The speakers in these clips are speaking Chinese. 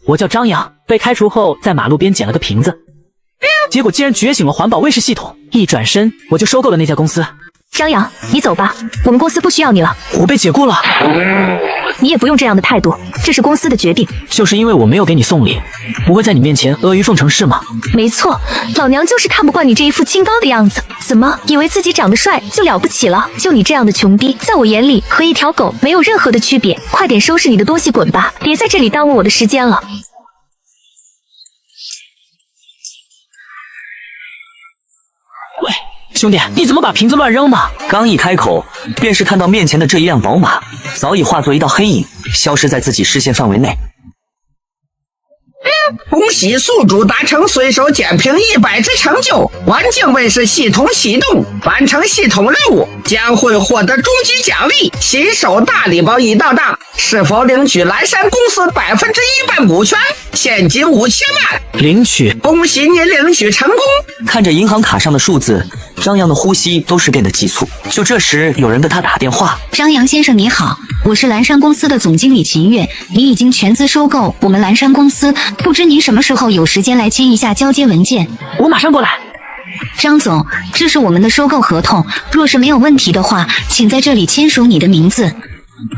我叫张扬，被开除后在马路边捡了个瓶子，结果竟然觉醒了环保卫士系统，一转身我就收购了那家公司。张扬，你走吧，我们公司不需要你了。我被解雇了。你也不用这样的态度，这是公司的决定。就是因为我没有给你送礼，不会在你面前阿谀奉承是吗？没错，老娘就是看不惯你这一副清高的样子。怎么以为自己长得帅就了不起了？就你这样的穷逼，在我眼里和一条狗没有任何的区别。快点收拾你的东西滚吧，别在这里耽误我的时间了。喂，兄弟，你怎么把瓶子乱扔呢？刚一开口，便是看到面前的这一辆宝马早已化作一道黑影，消失在自己视线范围内。恭喜宿主达成随手捡瓶100之成就，环境卫士系统启动，完成系统任务将会获得终极奖励，新手大礼包1到档。是否领取蓝山公司1%股权，现金5000万？领取。恭喜你领取成功。看着银行卡上的数字，张扬的呼吸都是变得急促。就这时，有人给他打电话。张扬先生你好，我是蓝山公司的总经理秦月，你已经全资收购我们蓝山公司，不知您什么时候有时间来签一下交接文件？我马上过来。张总，这是我们的收购合同，若是没有问题的话，请在这里签署你的名字。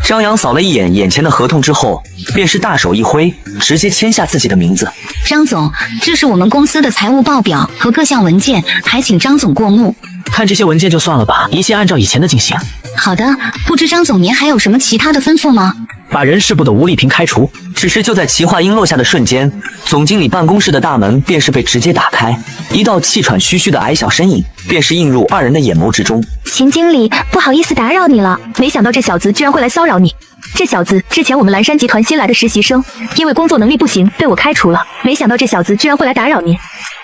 张扬扫了一眼眼前的合同之后，便是大手一挥，直接签下自己的名字。张总，这是我们公司的财务报表和各项文件，还请张总过目。看这些文件就算了吧，一切按照以前的进行。好的，不知张总您还有什么其他的吩咐吗？把人事部的吴丽萍开除。只是就在其话音落下的瞬间，总经理办公室的大门便是被直接打开，一道气喘吁吁的矮小身影便是映入二人的眼眸之中。秦经理，不好意思打扰你了，没想到这小子居然会来骚扰你。这小子之前我们蓝山集团新来的实习生，因为工作能力不行被我开除了，没想到这小子居然会来打扰您。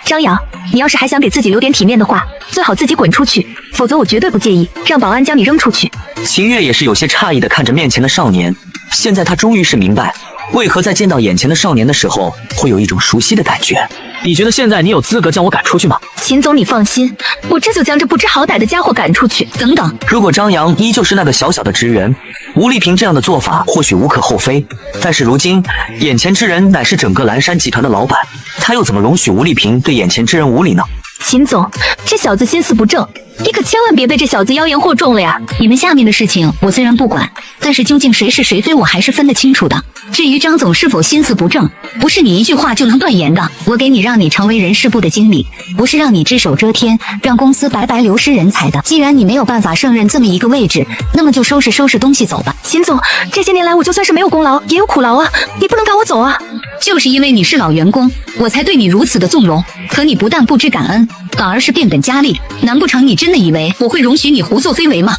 张扬，你要是还想给自己留点体面的话，最好自己滚出去，否则我绝对不介意让保安将你扔出去。秦月也是有些诧异的看着面前的少年，现在他终于是明白，为何在见到眼前的少年的时候，会有一种熟悉的感觉。你觉得现在你有资格将我赶出去吗？秦总，你放心，我这就将这不知好歹的家伙赶出去。等等，如果张扬依旧是那个小小的职员，吴丽萍这样的做法或许无可厚非，但是如今眼前之人乃是整个蓝山集团的老板，他又怎么容许吴丽萍对眼前之人无礼呢？秦总，这小子心思不正，你可千万别被这小子妖言惑众了呀！你们下面的事情我虽然不管，但是究竟谁是谁非我还是分得清楚的。至于张总是否心思不正，不是你一句话就能断言的。我给你让你成为人事部的经理，不是让你只手遮天，让公司白白流失人才的。既然你没有办法胜任这么一个位置，那么就收拾东西走吧。秦总，这些年来我就算是没有功劳也有苦劳啊，你不能赶我走啊！就是因为你是老员工，我才对你如此的纵容，可你不但不知感恩，反而是变本加厉。难不成你真的以为我会容许你胡作非为吗？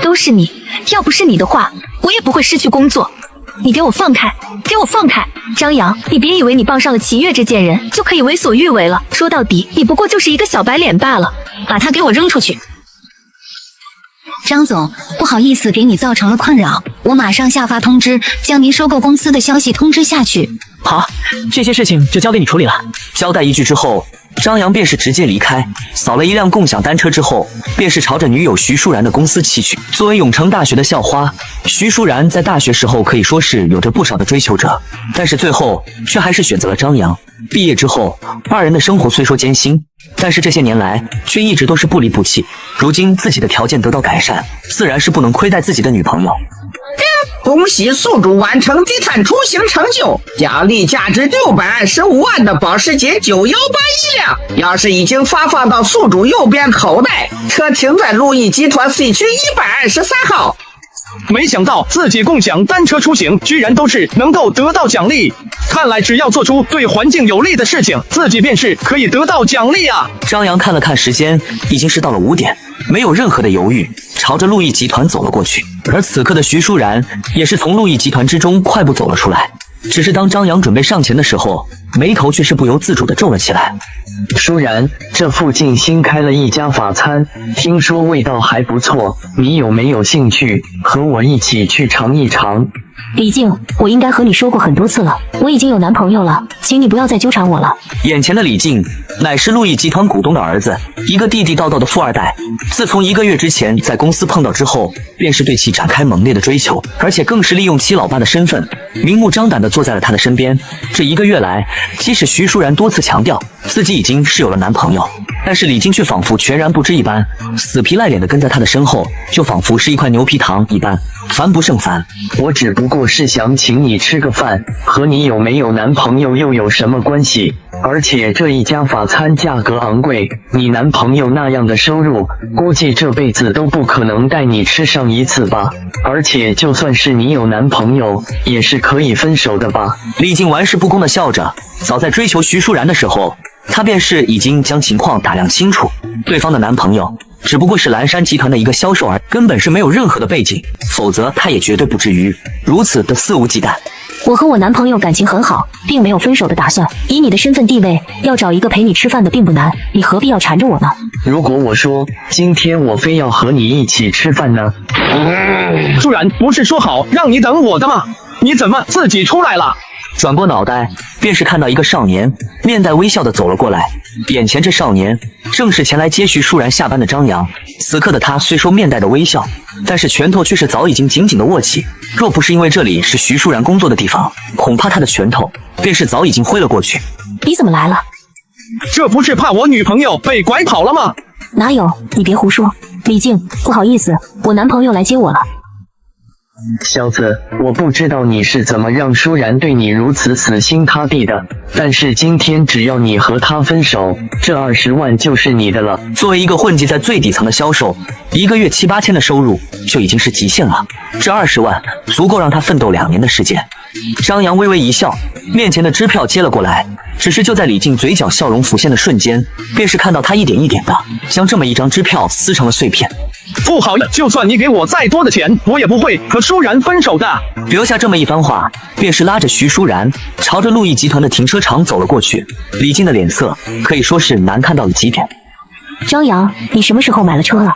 都是你，要不是你的话，我也不会失去工作。你给我放开，给我放开！张扬，你别以为你傍上了齐越这贱人就可以为所欲为了，说到底你不过就是一个小白脸罢了。把他给我扔出去！张总，不好意思给你造成了困扰，我马上下发通知，将您收购公司的消息通知下去。好，这些事情就交给你处理了。交代一句之后，张扬便是直接离开，扫了一辆共享单车之后，便是朝着女友徐淑然的公司骑去。作为永城大学的校花，徐淑然在大学时候可以说是有着不少的追求者，但是最后却还是选择了张扬。毕业之后，二人的生活虽说艰辛，但是这些年来却一直都是不离不弃。如今自己的条件得到改善，自然是不能亏待自己的女朋友。恭喜宿主完成低碳出行成就，奖励价值625万的保时捷918一辆。要是已经发放到宿主右边口袋，车停在路易集团 C 区123号。没想到自己共享单车出行居然都是能够得到奖励，看来只要做出对环境有利的事情，自己便是可以得到奖励啊！张扬看了看时间，已经是到了5点，没有任何的犹豫，朝着路易集团走了过去。而此刻的徐淑然也是从路易集团之中快步走了出来，只是当张扬准备上前的时候，眉头却是不由自主地皱了起来。舒然，这附近新开了一家法餐，听说味道还不错，你有没有兴趣和我一起去尝一尝？李静，我应该和你说过很多次了，我已经有男朋友了，请你不要再纠缠我了。眼前的李静乃是陆毅集团股东的儿子，一个地地道道的富二代。自从1个月之前在公司碰到之后，便是对其展开猛烈的追求，而且更是利用其老爸的身份，明目张胆地坐在了他的身边。这1个月来，即使徐淑然多次强调自己已经是有了男朋友，但是李静却仿佛全然不知一般，死皮赖脸地跟在他的身后，就仿佛是一块牛皮糖一般，烦不胜烦。我只不过是想请你吃个饭，和你有没有男朋友又有什么关系？而且这一家法餐价格昂贵，你男朋友那样的收入，估计这辈子都不可能带你吃上一次吧。而且就算是你有男朋友，也是可以分手的吧。李静玩世不恭地笑着，早在追求徐淑然的时候，她便是已经将情况打量清楚，对方的男朋友只不过是蓝山集团的一个销售而已，根本是没有任何的背景，否则她也绝对不至于如此的肆无忌惮。我和我男朋友感情很好，并没有分手的打算。以你的身份地位，要找一个陪你吃饭的并不难，你何必要缠着我呢？如果我说今天我非要和你一起吃饭呢？舒然，不是说好让你等我的吗？你怎么自己出来了？转过脑袋，便是看到一个少年面带微笑的走了过来。眼前这少年正是前来接徐淑然下班的张扬。此刻的他虽说面带着微笑，但是拳头却是早已经紧紧的握起。若不是因为这里是徐淑然工作的地方，恐怕他的拳头便是早已经挥了过去。你怎么来了？这不是怕我女朋友被拐跑了吗？哪有，你别胡说。李静，不好意思，我男朋友来接我了。小子，我不知道你是怎么让舒然对你如此死心塌地的，但是今天只要你和他分手，这20万就是你的了。作为一个混迹在最底层的销售，1个月7、8千的收入就已经是极限了，这20万足够让他奋斗2年的时间。张扬微微一笑，面前的支票接了过来，只是就在李静嘴角笑容浮现的瞬间，便是看到他一点一点的将这么一张支票撕成了碎片。不好意思，就算你给我再多的钱，我也不会和舒然分手的。留下这么一番话，便是拉着徐淑然朝着陆毅集团的停车场走了过去。李静的脸色可以说是难看到了极点。张扬，你什么时候买了车啊？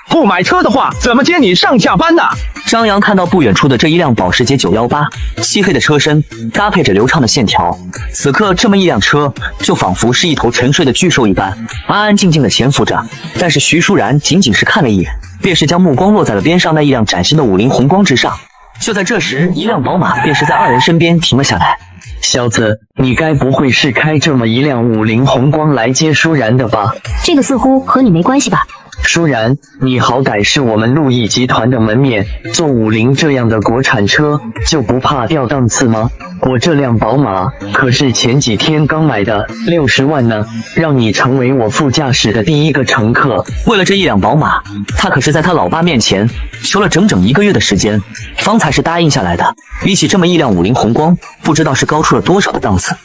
不买车的话，怎么接你上下班呢？张扬看到不远处的这一辆保时捷918，漆黑的车身搭配着流畅的线条，此刻这么一辆车就仿佛是一头沉睡的巨兽一般，安安静静的潜伏着。但是徐淑然仅仅是看了一眼，便是将目光落在了边上那一辆崭新的50红光之上。就在这时，一辆宝马便是在2人身边停了下来。小子，你该不会是开这么一辆50红光来接舒然的吧？这个似乎和你没关系吧？舒然，你好歹是我们陆毅集团的门面，做50这样的国产车就不怕掉档次吗？我这辆宝马可是前几天刚买的，60万呢，让你成为我副驾驶的第一个乘客。为了这一辆宝马，他可是在他老爸面前求了整整1个月的时间，方才是答应下来的。比起这么一辆50红光，不知道是高出了多少的档次。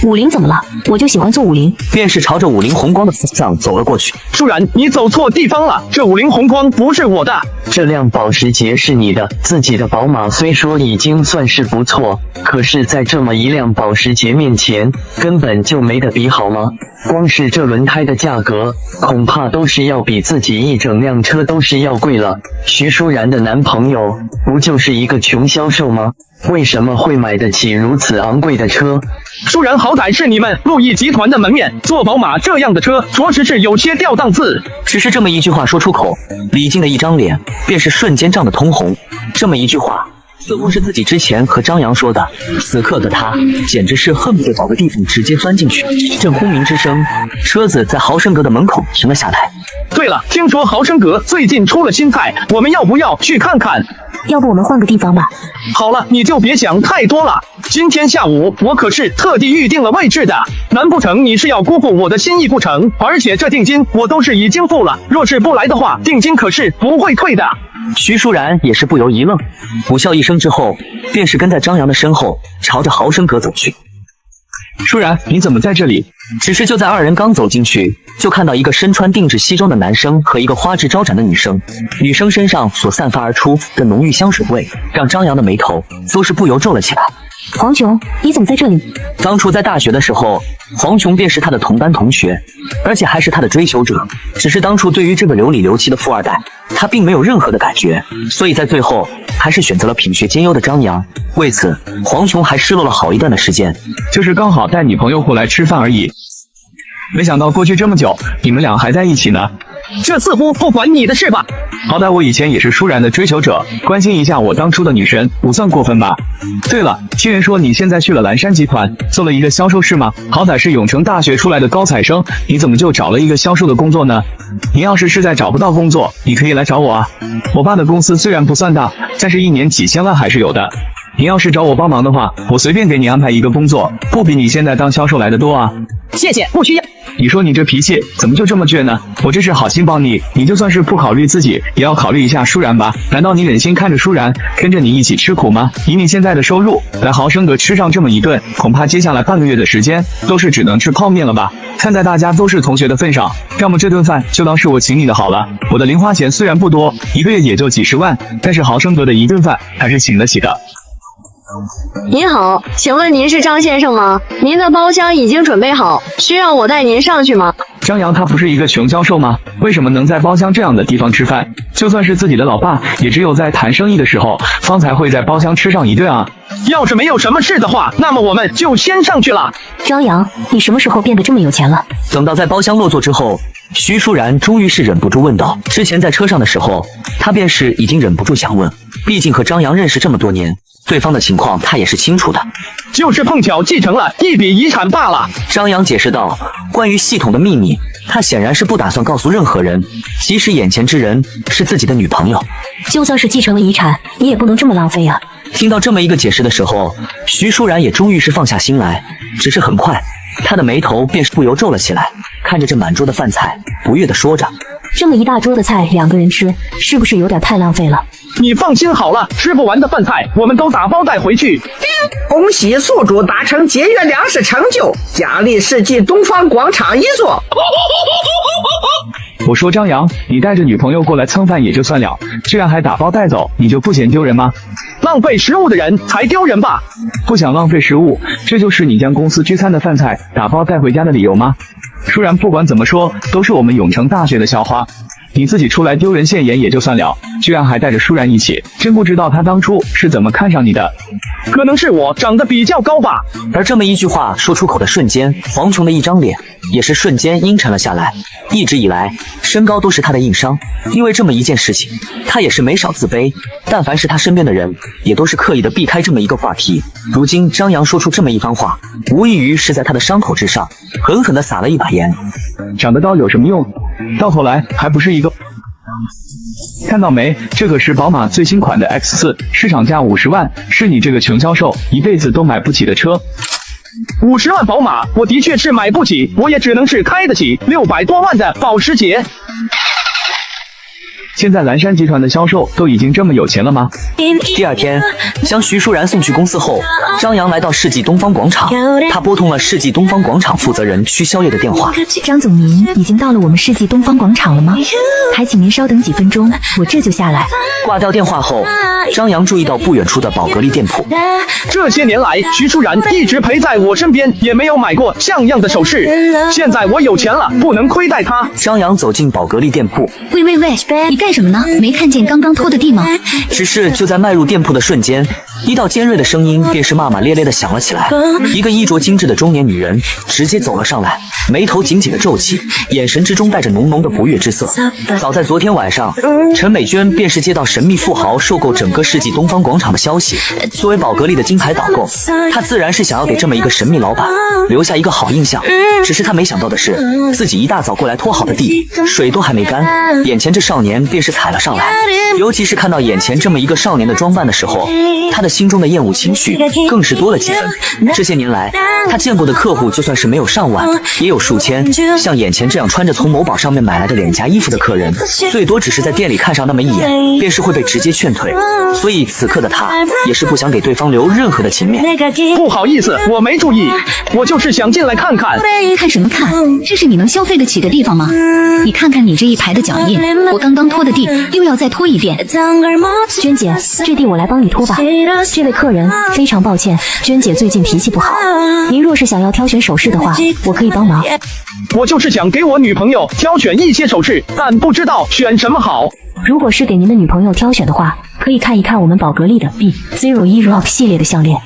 50怎么了？我就喜欢坐50。便是朝着50红光的方向走了过去。舒然，你走错地方了，这50红光不是我的。这辆保时捷是你的，自己的宝马虽说已经算是不错，可是在这么一辆保时捷面前，根本就没得比好吗？光是这轮胎的价格，恐怕都是要比自己一整辆车都是要贵了。徐淑然的男朋友不就是一个穷销售吗？为什么会买得起如此昂贵的车？舒然好歹是你们陆毅集团的门面，坐宝马这样的车，着实是有些掉档次。只是这么一句话说出口，李静的一张脸便是瞬间涨得通红。这么一句话似乎是自己之前和张扬说的，此刻的他简直是恨不得找个地方直接钻进去。一阵轰鸣之声，车子在豪生阁的门口停了下来。对了，听说豪生阁最近出了新菜，我们要不要去看看？要不我们换个地方吧。好了，你就别想太多了。今天下午我可是特地预定了位置的，难不成你是要辜负我的心意不成？而且这定金我都是已经付了，若是不来的话，定金可是不会退的。徐淑然也是不由一愣，苦笑一声之后，便是跟在张扬的身后，朝着豪生阁走去。舒然，你怎么在这里？只是就在2人刚走进去，就看到一个身穿定制西装的男生和一个花枝招展的女生。女生身上所散发而出的浓郁香水味，让张扬的眉头都是不由皱了起来。黄琼，你怎么在这里？当初在大学的时候，黄琼便是他的同班同学，而且还是他的追求者。只是当初对于这个流里流气的富二代，他并没有任何的感觉，所以在最后还是选择了品学兼优的张扬。为此，黄琼还失落了好一段的时间。就是刚好带女朋友过来吃饭而已。没想到过去这么久，你们俩还在一起呢。这似乎不关你的事吧？好歹我以前也是舒然的追求者，关心一下我当初的女神不算过分吧？对了，听人说你现在去了蓝山集团做了一个销售是吗？好歹是永城大学出来的高材生，你怎么就找了一个销售的工作呢？你要是实在找不到工作，你可以来找我啊。我爸的公司虽然不算大，但是1年几千万还是有的。你要是找我帮忙的话，我随便给你安排一个工作，不比你现在当销售来的多啊。谢谢，不需要。你说你这脾气怎么就这么倔呢？我这是好心帮你，你就算是不考虑自己，也要考虑一下舒然吧？难道你忍心看着舒然跟着你一起吃苦吗？以你现在的收入，来豪生阁吃上这么一顿，恐怕接下来半个月的时间都是只能吃泡面了吧？看在大家都是同学的份上，要么这顿饭就当是我请你的好了。我的零花钱虽然不多，一个月也就几十万，但是豪生阁的一顿饭还是请得起的。您好，请问您是张先生吗？您的包厢已经准备好，需要我带您上去吗？张扬他不是一个穷销售吗？为什么能在包厢这样的地方吃饭？就算是自己的老爸，也只有在谈生意的时候，方才会在包厢吃上一顿啊。要是没有什么事的话，那么我们就先上去了。张扬，你什么时候变得这么有钱了？等到在包厢落座之后，徐舒然终于是忍不住问道。之前在车上的时候，他便是已经忍不住想问，毕竟和张扬认识这么多年，对方的情况他也是清楚的，就是碰巧继承了一笔遗产罢了。张扬解释道，关于系统的秘密，他显然是不打算告诉任何人，即使眼前之人是自己的女朋友。就算是继承了遗产，你也不能这么浪费啊。听到这么一个解释的时候，徐舒然也终于是放下心来，只是很快他的眉头便是不由皱了起来，看着这满桌的饭菜，不悦地说着，这么一大桌的菜2个人吃，是不是有点太浪费了？你放心好了，吃不完的饭菜我们都打包带回去。恭喜宿主达成节约粮食成就，奖励世纪东方广场一座。我说张扬，你带着女朋友过来蹭饭也就算了，居然还打包带走，你就不嫌丢人吗？浪费食物的人才丢人吧？不想浪费食物，这就是你将公司聚餐的饭菜打包带回家的理由吗？舒然不管怎么说都是我们永城大学的校花，你自己出来丢人现眼也就算了，居然还带着舒然一起，真不知道他当初是怎么看上你的。可能是我长得比较高吧。而这么一句话说出口的瞬间，黄琼的一张脸也是瞬间阴沉了下来。一直以来，身高都是他的硬伤，因为这么一件事情，他也是没少自卑。但凡是他身边的人，也都是刻意的避开这么一个话题。如今张扬说出这么一番话，无异于是在他的伤口之上狠狠地撒了一把盐。长得高有什么用？到头来还不是一个。看到没？这个是宝马最新款的 X4， 市场价50万，是你这个穷销售一辈子都买不起的车。50万宝马，我的确是买不起，我也只能是开得起600多万的保时捷。现在蓝山集团的销售都已经这么有钱了吗？第二天，将徐舒然送去公司后，张扬来到世纪东方广场，他拨通了世纪东方广场负责人屈宵夜的电话。张总，您已经到了我们世纪东方广场了吗？还请您稍等几分钟，我这就下来。挂掉电话后，张扬注意到不远处的宝格丽店铺。这些年来，徐舒然一直陪在我身边，也没有买过像样的首饰。现在我有钱了，不能亏待他。张扬走进宝格丽店铺。喂，你干什么呢？没看见刚刚拖的地吗？只是就在迈入店铺的瞬间，一道尖锐的声音便是骂骂咧咧的响了起来。一个衣着精致的中年女人直接走了上来，眉头紧紧的皱起，眼神之中带着浓浓的不悦之色。早在昨天晚上，陈美娟便是接到神秘富豪收购整个世纪东方广场的消息。作为宝格丽的金牌导购，她自然是想要给这么一个神秘老板留下一个好印象。只是她没想到的是，自己一大早过来拖好的地，水都还没干，眼前这少年便是踩了上来。尤其是看到眼前这么一个少年的装扮的时候，他的心中的厌恶情绪更是多了几分。这些年来，他见过的客户就算是没有上万，也有数千。像眼前这样穿着从某宝上面买来的脸颊衣服的客人，最多只是在店里看上那么一眼，便是会被直接劝退。所以此刻的他也是不想给对方留任何的情面。不好意思，我没注意，我就是想进来看看。看什么看？这是你能消费得起的地方吗？你看看你这一排的脚印，我刚刚拖的的地又要再拖一遍。娟姐，这地我来帮你拖吧。这位客人，非常抱歉，娟姐最近脾气不好。您若是想要挑选首饰的话，我可以帮忙。我就是想给我女朋友挑选一些首饰，但不知道选什么好。如果是给您的女朋友挑选的话，可以看一看我们宝格丽的 B01 Rock 系列的项链。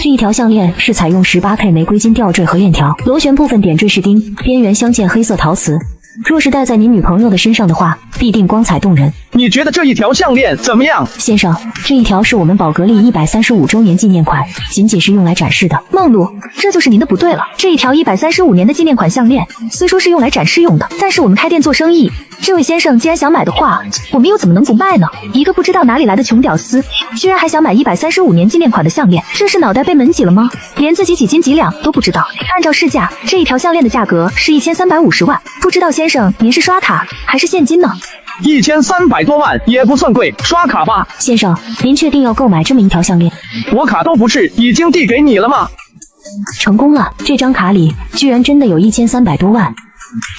这一条项链是采用18K 玫瑰金吊坠和链条，螺旋部分点缀饰钉，边缘镶嵌黑色陶瓷。若是戴在您女朋友的身上的话，必定光彩动人。你觉得这一条项链怎么样？先生，这一条是我们宝格丽135周年纪念款，仅仅是用来展示的。梦露，这就是您的不对了。这一条135年的纪念款项链，虽说是用来展示用的，但是我们开店做生意，这位先生既然想买的话，我们又怎么能不卖呢？一个不知道哪里来的穷屌丝，居然还想买135年纪念款的项链，这是脑袋被门挤了吗？连自己几斤几两都不知道。按照市价，这一条项链的价格是1350万，不知道先生您是刷卡还是现金呢？1300多万也不算贵，刷卡吧。先生，您确定要购买这么一条项链？我卡都不是已经递给你了吗？成功了，这张卡里居然真的有1300多万。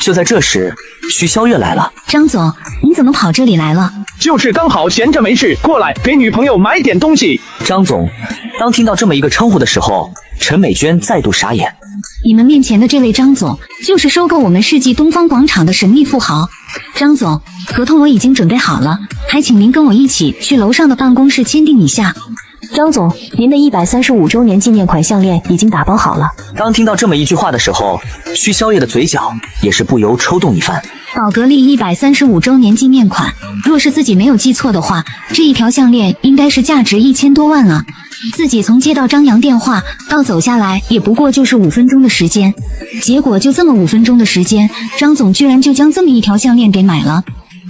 就在这时，徐潇月来了。张总，你怎么跑这里来了？就是刚好闲着没事，过来给女朋友买点东西。张总，当听到这么一个称呼的时候，陈美娟再度傻眼。你们面前的这位张总，就是收购我们世纪东方广场的神秘富豪。张总，合同我已经准备好了，还请您跟我一起去楼上的办公室签订一下。张总，您的135周年纪念款项链已经打包好了。当听到这么一句话的时候，徐潇月的嘴角也是不由抽动一番。宝格丽135周年纪念款，若是自己没有记错的话，这一条项链应该是价值1000多万了。自己从接到张扬电话到走下来也不过就是5分钟的时间，结果就这么5分钟的时间，张总居然就将这么一条项链给买了。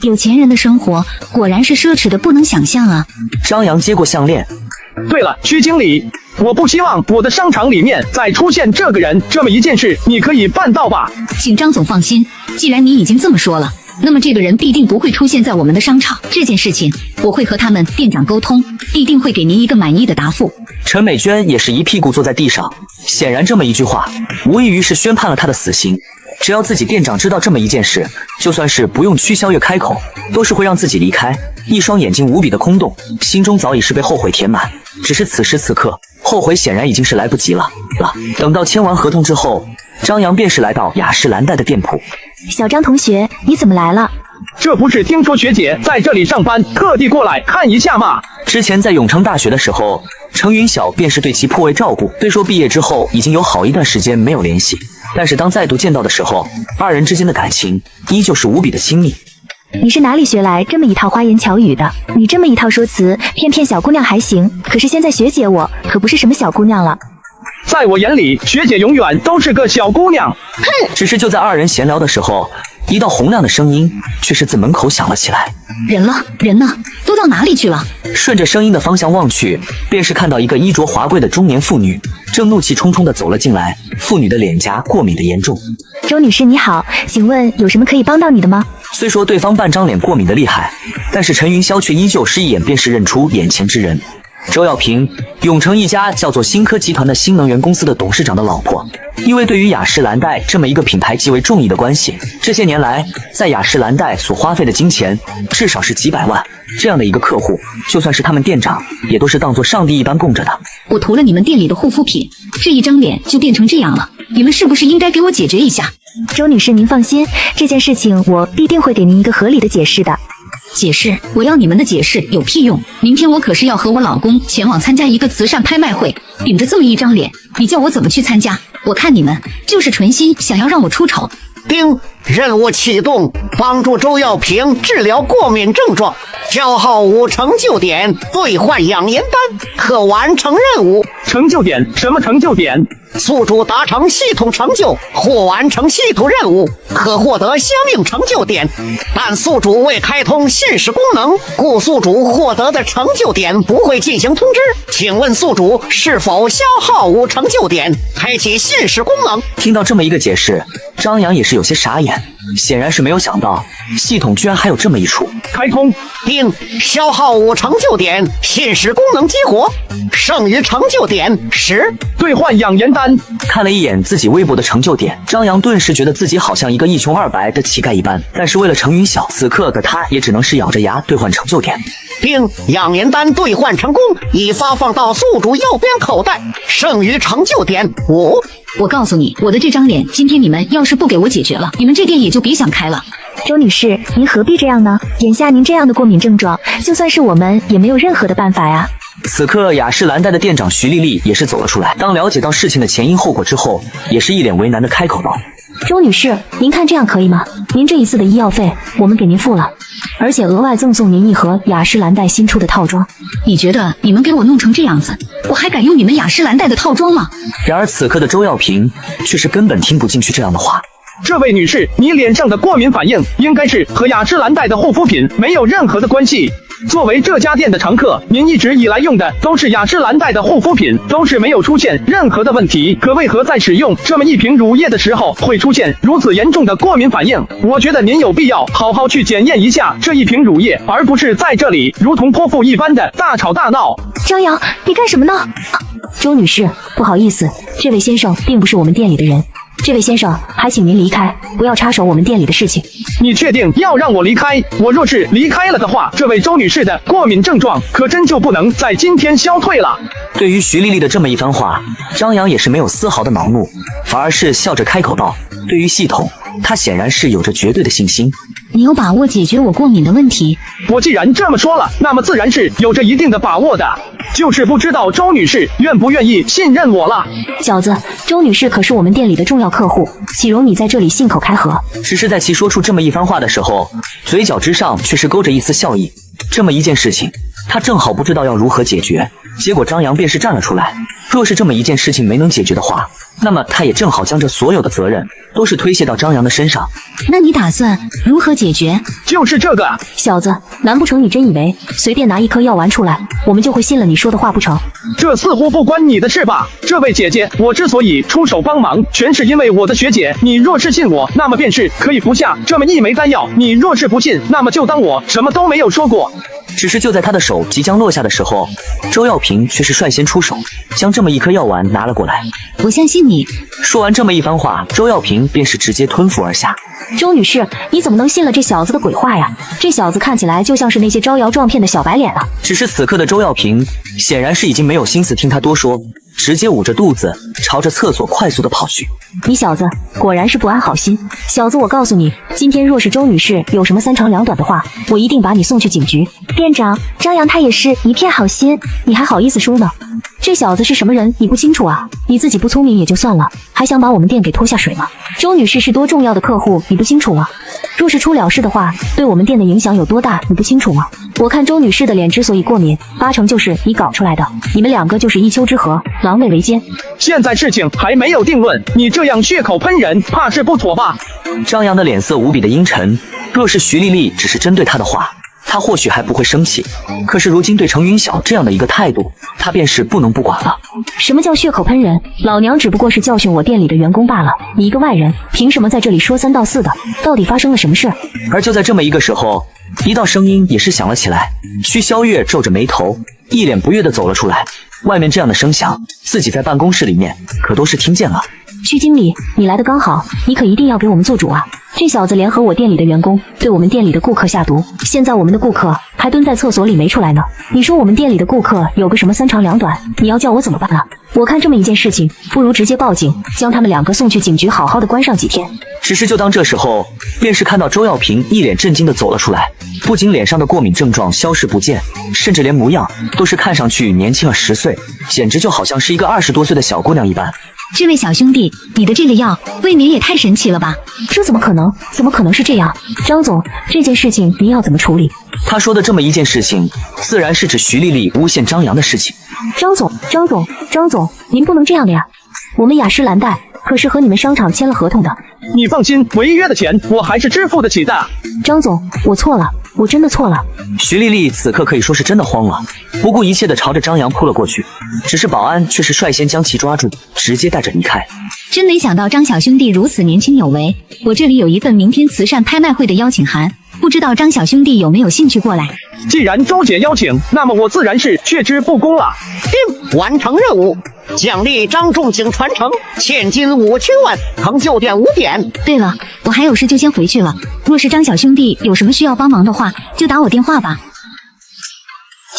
有钱人的生活果然是奢侈的不能想象啊。张扬接过项链。对了，徐经理，我不希望我的商场里面再出现这个人，这么一件事你可以办到吧？请张总放心，既然你已经这么说了，那么这个人必定不会出现在我们的商场。这件事情我会和他们店长沟通，必定会给您一个满意的答复。陈美娟也是一屁股坐在地上，显然这么一句话无异于是宣判了他的死刑。只要自己店长知道这么一件事，就算是不用曲潇月开口，都是会让自己离开。一双眼睛无比的空洞，心中早已是被后悔填满，只是此时此刻后悔显然已经是来不及了。等到签完合同之后，张扬便是来到雅诗兰黛的店铺。小张同学，你怎么来了？这不是听说学姐在这里上班，特地过来看一下吗？之前在永昌大学的时候，程云晓便是对其颇为照顾。虽说毕业之后已经有好一段时间没有联系，但是当再度见到的时候，二人之间的感情依旧是无比的亲密。你是哪里学来这么一套花言巧语的？你这么一套说辞，骗小姑娘还行，可是现在学姐我可不是什么小姑娘了。在我眼里，学姐永远都是个小姑娘。哼！只是就在二人闲聊的时候，一道洪亮的声音却是自门口响了起来。人呢？都到哪里去了？顺着声音的方向望去，便是看到一个衣着华贵的中年妇女，正怒气冲冲地走了进来。妇女的脸颊过敏的严重。周女士你好，请问有什么可以帮到你的吗？虽说对方半张脸过敏的厉害，但是陈云霄却依旧是一眼便是认出眼前之人。周耀平，永城一家叫做新科集团的新能源公司的董事长的老婆。因为对于雅诗兰黛这么一个品牌极为中意的关系，这些年来在雅诗兰黛所花费的金钱至少是几百万，这样的一个客户，就算是他们店长也都是当作上帝一般供着的。我涂了你们店里的护肤品，这一张脸就变成这样了，你们是不是应该给我解决一下？周女士您放心，这件事情我必定会给您一个合理的解释的。解释？我要你们的解释有屁用！明天我可是要和我老公前往参加一个慈善拍卖会，顶着这么一张脸，你叫我怎么去参加？我看你们就是存心想要让我出丑。丁，任务启动，帮助周耀平治疗过敏症状，消耗5成就点，兑换养颜丹，可完成任务。成就点？什么成就点？宿主达成系统成就或完成系统任务，可获得相应成就点，但宿主未开通信使功能，故宿主获得的成就点不会进行通知。请问宿主是否消耗5成就点，开启信使功能？听到这么一个解释，张扬也是有些傻眼。显然是没有想到系统居然还有这么一出。开通，并消耗5成就点，信使功能激活，剩余成就点10。兑换养颜丹。看了一眼自己微薄的成就点，张扬顿时觉得自己好像一个一穷二白的乞丐一般。但是为了程云晓，此刻的他也只能是咬着牙兑换成就点。并养颜丹兑换成功，已发放到宿主右边口袋，剩余成就点5。我告诉你，我的这张脸，今天你们要是不给我解决了，你们这店也就别想开了。周女士，您何必这样呢？眼下您这样的过敏症状，就算是我们也没有任何的办法呀。此刻雅诗兰黛的店长徐丽丽也是走了出来，当了解到事情的前因后果之后，也是一脸为难的开口道：周女士，您看这样可以吗？您这一次的医药费我们给您付了，而且额外赠送您一盒雅诗兰黛新出的套装。你觉得你们给我弄成这样子，我还敢用你们雅诗兰黛的套装吗？然而此刻的周耀平却是根本听不进去这样的话。这位女士，你脸上的过敏反应应该是和雅诗兰黛的护肤品没有任何的关系。作为这家店的常客，您一直以来用的都是雅诗兰黛的护肤品，都是没有出现任何的问题，可为何在使用这么一瓶乳液的时候会出现如此严重的过敏反应？我觉得您有必要好好去检验一下这一瓶乳液，而不是在这里如同泼妇一般的大吵大闹。张扬，你干什么呢？周女士，不好意思，这位先生并不是我们店里的人。这位先生，还请您离开，不要插手我们店里的事情。你确定要让我离开？我若是离开了的话，这位周女士的过敏症状可真就不能在今天消退了。对于徐丽丽的这么一番话，张扬也是没有丝毫的恼怒，反而是笑着开口道：对于系统，他显然是有着绝对的信心。你有把握解决我过敏的问题？我既然这么说了，那么自然是有着一定的把握的，就是不知道周女士愿不愿意信任我了。小子，周女士可是我们店里的重要客户，岂容你在这里信口开河？只是在其说出这么一番话的时候，嘴角之上却是勾着一丝笑意。这么一件事情，他正好不知道要如何解决，结果张扬便是站了出来。若是这么一件事情没能解决的话，那么他也正好将这所有的责任都是推卸到张扬的身上。那你打算如何解决？就是这个。小子，难不成你真以为随便拿一颗药丸出来，我们就会信了你说的话不成？这似乎不关你的事吧？这位姐姐，我之所以出手帮忙，全是因为我的学姐。你若是信我，那么便是可以服下这么一枚丹药；你若是不信，那么就当我什么都没有说过。只是就在他的手即将落下的时候，周耀平却是率先出手，将这么一颗药丸拿了过来。我相信你。说完这么一番话，周耀平便是直接吞服而下。周女士，你怎么能信了这小子的鬼话呀？这小子看起来就像是那些招摇撞骗的小白脸啊！只是此刻的周耀平显然是已经没有心思听他多说，直接捂着肚子朝着厕所快速的跑去。你小子果然是不安好心，小子，我告诉你，今天若是周女士有什么三长两短的话，我一定把你送去警局。店长，张扬他也是一片好心，你还好意思说呢？这小子是什么人你不清楚啊？你自己不聪明也就算了，还想把我们店给拖下水吗？周女士是多重要的客户你不清楚吗？若是出了事的话，对我们店的影响有多大你不清楚吗？我看周女士的脸之所以过敏，8成就是你搞出来的，你们两个就是一丘之貉，狼狈为奸。现在事情还没有定论，你这样血口喷人，怕是不妥吧？张扬的脸色无比的阴沉，若是徐丽丽只是针对他的话，他或许还不会生气，可是如今对程云晓这样的一个态度，他便是不能不管了。什么叫血口喷人？老娘只不过是教训我店里的员工罢了，你一个外人凭什么在这里说三道四的？到底发生了什么事？而就在这么一个时候，一道声音也是响了起来。虚萧月皱着眉头，一脸不悦地走了出来。外面这样的声响，自己在办公室里面可都是听见了。区经理，你来的刚好，你可一定要给我们做主啊！这小子联合我店里的员工，对我们店里的顾客下毒，现在我们的顾客还蹲在厕所里没出来呢。你说我们店里的顾客有个什么三长两短，你要叫我怎么办啊？我看这么一件事情，不如直接报警，将他们两个送去警局，好好的关上几天。只是就当这时候，便是看到周耀平一脸震惊的走了出来，不仅脸上的过敏症状消失不见，甚至连模样都是看上去年轻了10岁，简直就好像是一个20多岁的小姑娘一般。这位小兄弟，你的这个药未免也太神奇了吧？这怎么可能？怎么可能是这样？张总，这件事情您要怎么处理？他说的这么一件事情，自然是指徐丽丽诬陷张扬的事情。张总，您不能这样的呀！我们雅诗兰黛可是和你们商场签了合同的。你放心，违约的钱我还是支付得起的。张总，我错了，我真的错了。徐丽丽此刻可以说是真的慌了，不顾一切的朝着张扬扑了过去，只是保安却是率先将其抓住，直接带着离开。真没想到张小兄弟如此年轻有为，我这里有一份明天慈善拍卖会的邀请函，不知道张小兄弟有没有兴趣过来？既然周姐邀请，那么我自然是却之不恭了。定，完成任务，奖励张仲景传承现金5000万，成就点5点。对了，我还有事就先回去了。若是张小兄弟有什么需要帮忙的话，就打我电话吧。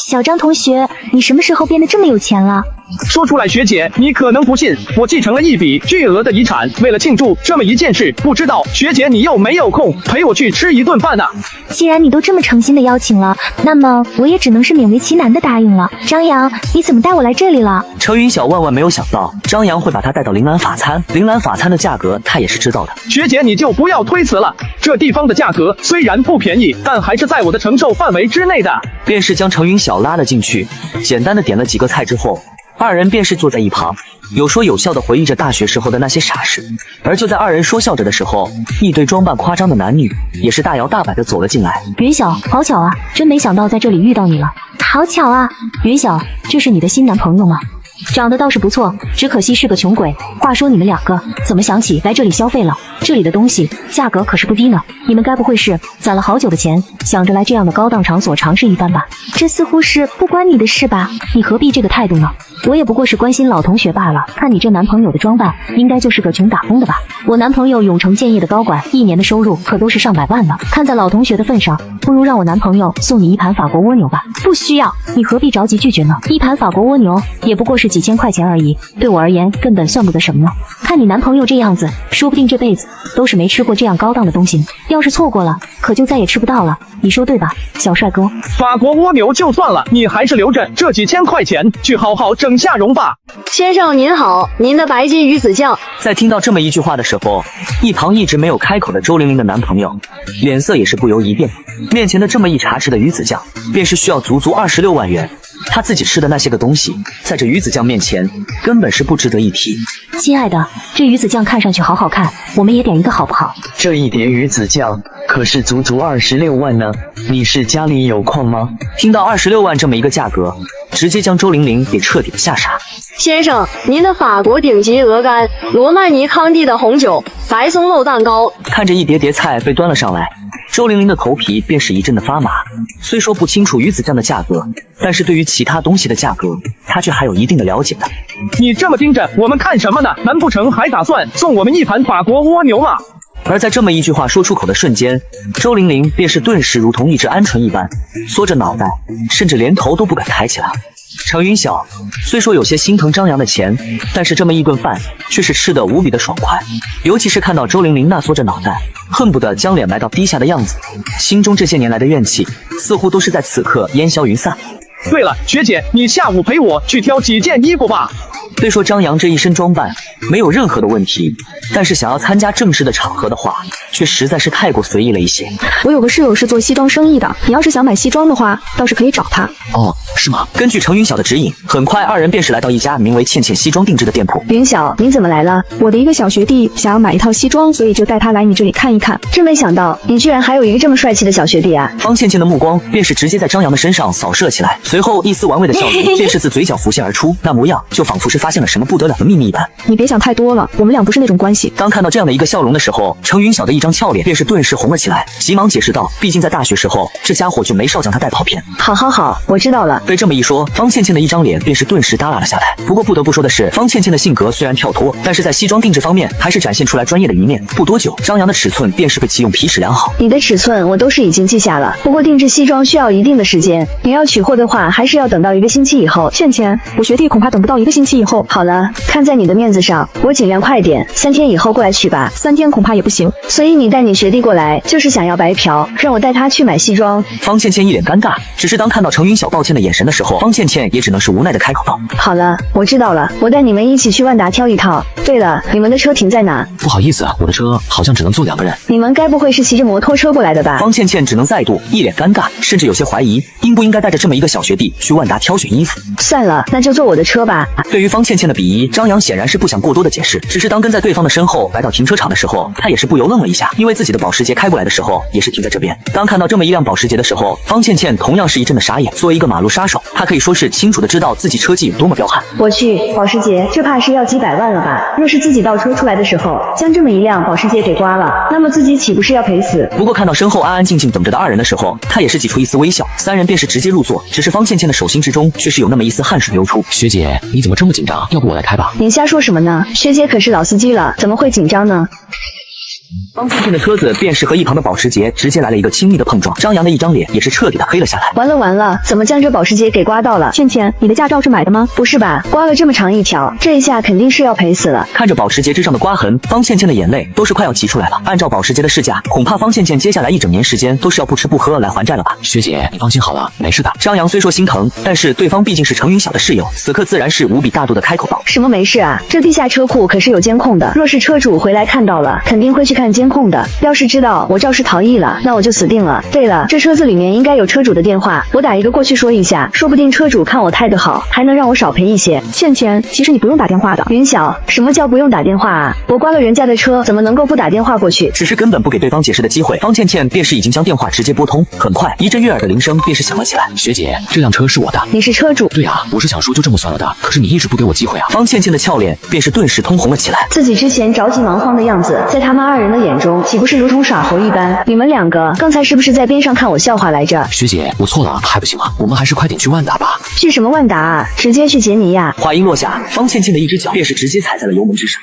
小张同学，你什么时候变得这么有钱了？说出来，学姐，你可能不信，我继承了一笔巨额的遗产。为了庆祝这么一件事，不知道学姐你有没有空陪我去吃一顿饭呢？既然你都这么诚心的邀请了，那么我也只能是勉为其难的答应了。张扬，你怎么带我来这里了？程云晓万万没有想到张扬会把他带到铃兰法餐。铃兰法餐的价格他也是知道的。学姐你就不要推辞了，这地方的价格虽然不便宜，但还是在我的承受范围之内的。便是将程云晓拉了进去，简单的点了几个菜之后，二人便是坐在一旁，有说有笑的回忆着大学时候的那些傻事。而就在二人说笑着的时候，一对装扮夸张的男女也是大摇大摆的走了进来。云晓，好巧啊，真没想到在这里遇到你了。好巧啊，云晓，这是你的新男朋友吗？长得倒是不错，只可惜是个穷鬼。话说你们两个怎么想起来这里消费了？这里的东西价格可是不低呢。你们该不会是攒了好久的钱，想着来这样的高档场所尝试一番吧？这似乎是不关你的事吧？你何必这个态度呢？我也不过是关心老同学罢了。看你这男朋友的装扮，应该就是个穷打工的吧？我男朋友永成建业的高管，一年的收入可都是上百万呢。看在老同学的份上，不如让我男朋友送你一盘法国蜗牛吧。不需要，你何必着急拒绝呢？一盘法国蜗牛也不过是几千块钱而已，对我而言根本算不得什么呢。看你男朋友这样子，说不定这辈子都是没吃过这样高档的东西，要是错过了，可就再也吃不到了。你说对吧，小帅哥？法国蜗牛就算了，你还是留着这几千块钱去好好整下容吧。先生您好，您的白金鱼子酱。在听到这么一句话的时候，一旁一直没有开口的周玲玲的男朋友脸色也是不由一变。面前的这么一茶匙的鱼子酱，便是需要足26万元。他自己吃的那些个东西，在这鱼子酱面前根本是不值得一提。亲爱的，这鱼子酱看上去好好看，我们也点一个好不好？这一碟鱼子酱可是足26万呢，你是家里有矿吗？听到26万这么一个价格，直接将周玲玲给彻底的吓傻。先生，您的法国顶级鹅肝、罗曼尼康帝的红酒、白松露蛋糕。看着一碟碟菜被端了上来，周玲玲的头皮便是一阵的发麻。虽说不清楚鱼子酱的价格，但是对于其他东西的价格，她却还有一定的了解的。你这么盯着我们看什么呢？难不成还打算送我们一盘法国蜗牛吗？而在这么一句话说出口的瞬间，周玲玲便是顿时如同一只鹌鹑一般，缩着脑袋，甚至连头都不敢抬起来。程云晓虽说有些心疼张扬的钱，但是这么一顿饭却是吃得无比的爽快。尤其是看到周玲玲那缩着脑袋，恨不得将脸埋到低下的样子，心中这些年来的怨气似乎都是在此刻烟消云散。对了，学姐，你下午陪我去挑几件衣服吧。虽说张扬这一身装扮没有任何的问题，但是想要参加正式的场合的话，却实在是太过随意了一些。我有个室友是做西装生意的，你要是想买西装的话，倒是可以找他。哦，是吗？根据程云晓的指引，很快二人便是来到一家名为倩倩西装定制的店铺。云晓，你怎么来了？我的一个小学弟想要买一套西装，所以就带他来你这里看一看。真没想到你居然还有一个这么帅气的小学弟啊！方倩倩的目光便是直接在张扬的身上扫射起来，随后一丝玩味的笑容便是自嘴角浮现而出，那模样就仿佛是发现了什么不得了的秘密一般。你别想太多了，我们俩不是那种关系。当看到这样的一个笑容的时候，程云晓的一张俏脸便是顿时红了起来，急忙解释道：“毕竟在大学时候，这家伙就没少将他带跑偏。”好，我知道了。被这么一说，方倩倩的一张脸便是顿时耷拉了下来。不过不得不说的是，方倩倩的性格虽然跳脱，但是在西装定制方面还是展现出来专业的一面。不多久，张扬的尺寸便是被其用皮尺量好。你的尺寸我都是已经记下了，不过定制西装需要一定的时间，你要取货的话，还是要等到1个星期以后。倩倩，我学弟恐怕等不到1个星期以后。好了，看在你的面子上，我尽量快点，3天以后过来取吧。3天恐怕也不行。所以你带你学弟过来，就是想要白嫖，让我带他去买西装。方倩倩一脸尴尬，只是当看到程云晓抱歉的眼神的时候，方倩倩也只能是无奈的开口道：“好了，我知道了，我带你们一起去万达挑一套。对了，你们的车停在哪？不好意思，我的车好像只能坐2个人。你们该不会是骑着摩托车过来的吧？”方倩倩只能再度一脸尴尬，甚至有些怀疑应不应该带着这么一个小学学弟去万达挑选衣服。算了，那就坐我的车吧。对于方倩倩的鄙夷，张扬显然是不想过多的解释，只是当跟在对方的身后来到停车场的时候，他也是不由愣了一下，因为自己的保时捷开过来的时候也是停在这边。当看到这么一辆保时捷的时候，方倩倩同样是一阵的傻眼。作为一个马路杀手，她可以说是清楚的知道自己车技有多么彪悍。我去，保时捷这怕是要几百万了吧？若是自己倒车出来的时候将这么一辆保时捷给刮了，那么自己岂不是要赔死？不过看到身后安安静静等着的二人的时候，他也是挤出一丝微笑，三人便是直接入座。只是方倩倩的手心之中却是有那么一丝汗水流出。学姐，你怎么这么紧张？要不我来开吧？您瞎说什么呢？学姐可是老司机了，怎么会紧张呢？方倩倩的车子便是和一旁的保时捷直接来了一个亲密的碰撞，张扬的一张脸也是彻底的黑了下来。完了完了，怎么将这保时捷给刮到了？倩倩，你的驾照是买的吗？不是吧，刮了这么长一条，这一下肯定是要赔死了。看着保时捷之上的刮痕，方倩倩的眼泪都是快要挤出来了。按照保时捷的市价，恐怕方倩倩接下来一整年时间都是要不吃不喝来还债了吧？学姐，你放心好了，没事的。张扬虽说心疼，但是对方毕竟是程云晓的室友，此刻自然是无比大度的开口道：什么没事啊？这地下车库可是有监控的，若是车主回来看到了，肯定会去看监控的。要是知道我肇事逃逸了，那我就死定了。对了，这车子里面应该有车主的电话，我打一个过去说一下，说不定车主看我态度好，还能让我少赔一些。倩倩，其实你不用打电话的。云晓，什么叫不用打电话啊？我刮了人家的车，怎么能够不打电话过去？只是根本不给对方解释的机会，方倩倩便是已经将电话直接拨通。很快，一阵悦耳的铃声便是响了起来。学姐，这辆车是我的。你是车主？对啊，我是想说就这么算了的，可是你一直不给我机会啊。方倩倩的俏脸便是顿时通红了起来。自己之前着急忙慌的样子，在他们二人的眼中，岂不是如同耍猴一般？你们两个刚才是不是在边上看我笑话来着？学姐，我错了，还不行吗？我们还是快点去万达吧。去什么万达啊？直接去杰尼亚。话音落下，方倩倩的一只脚便是直接踩在了油门之上。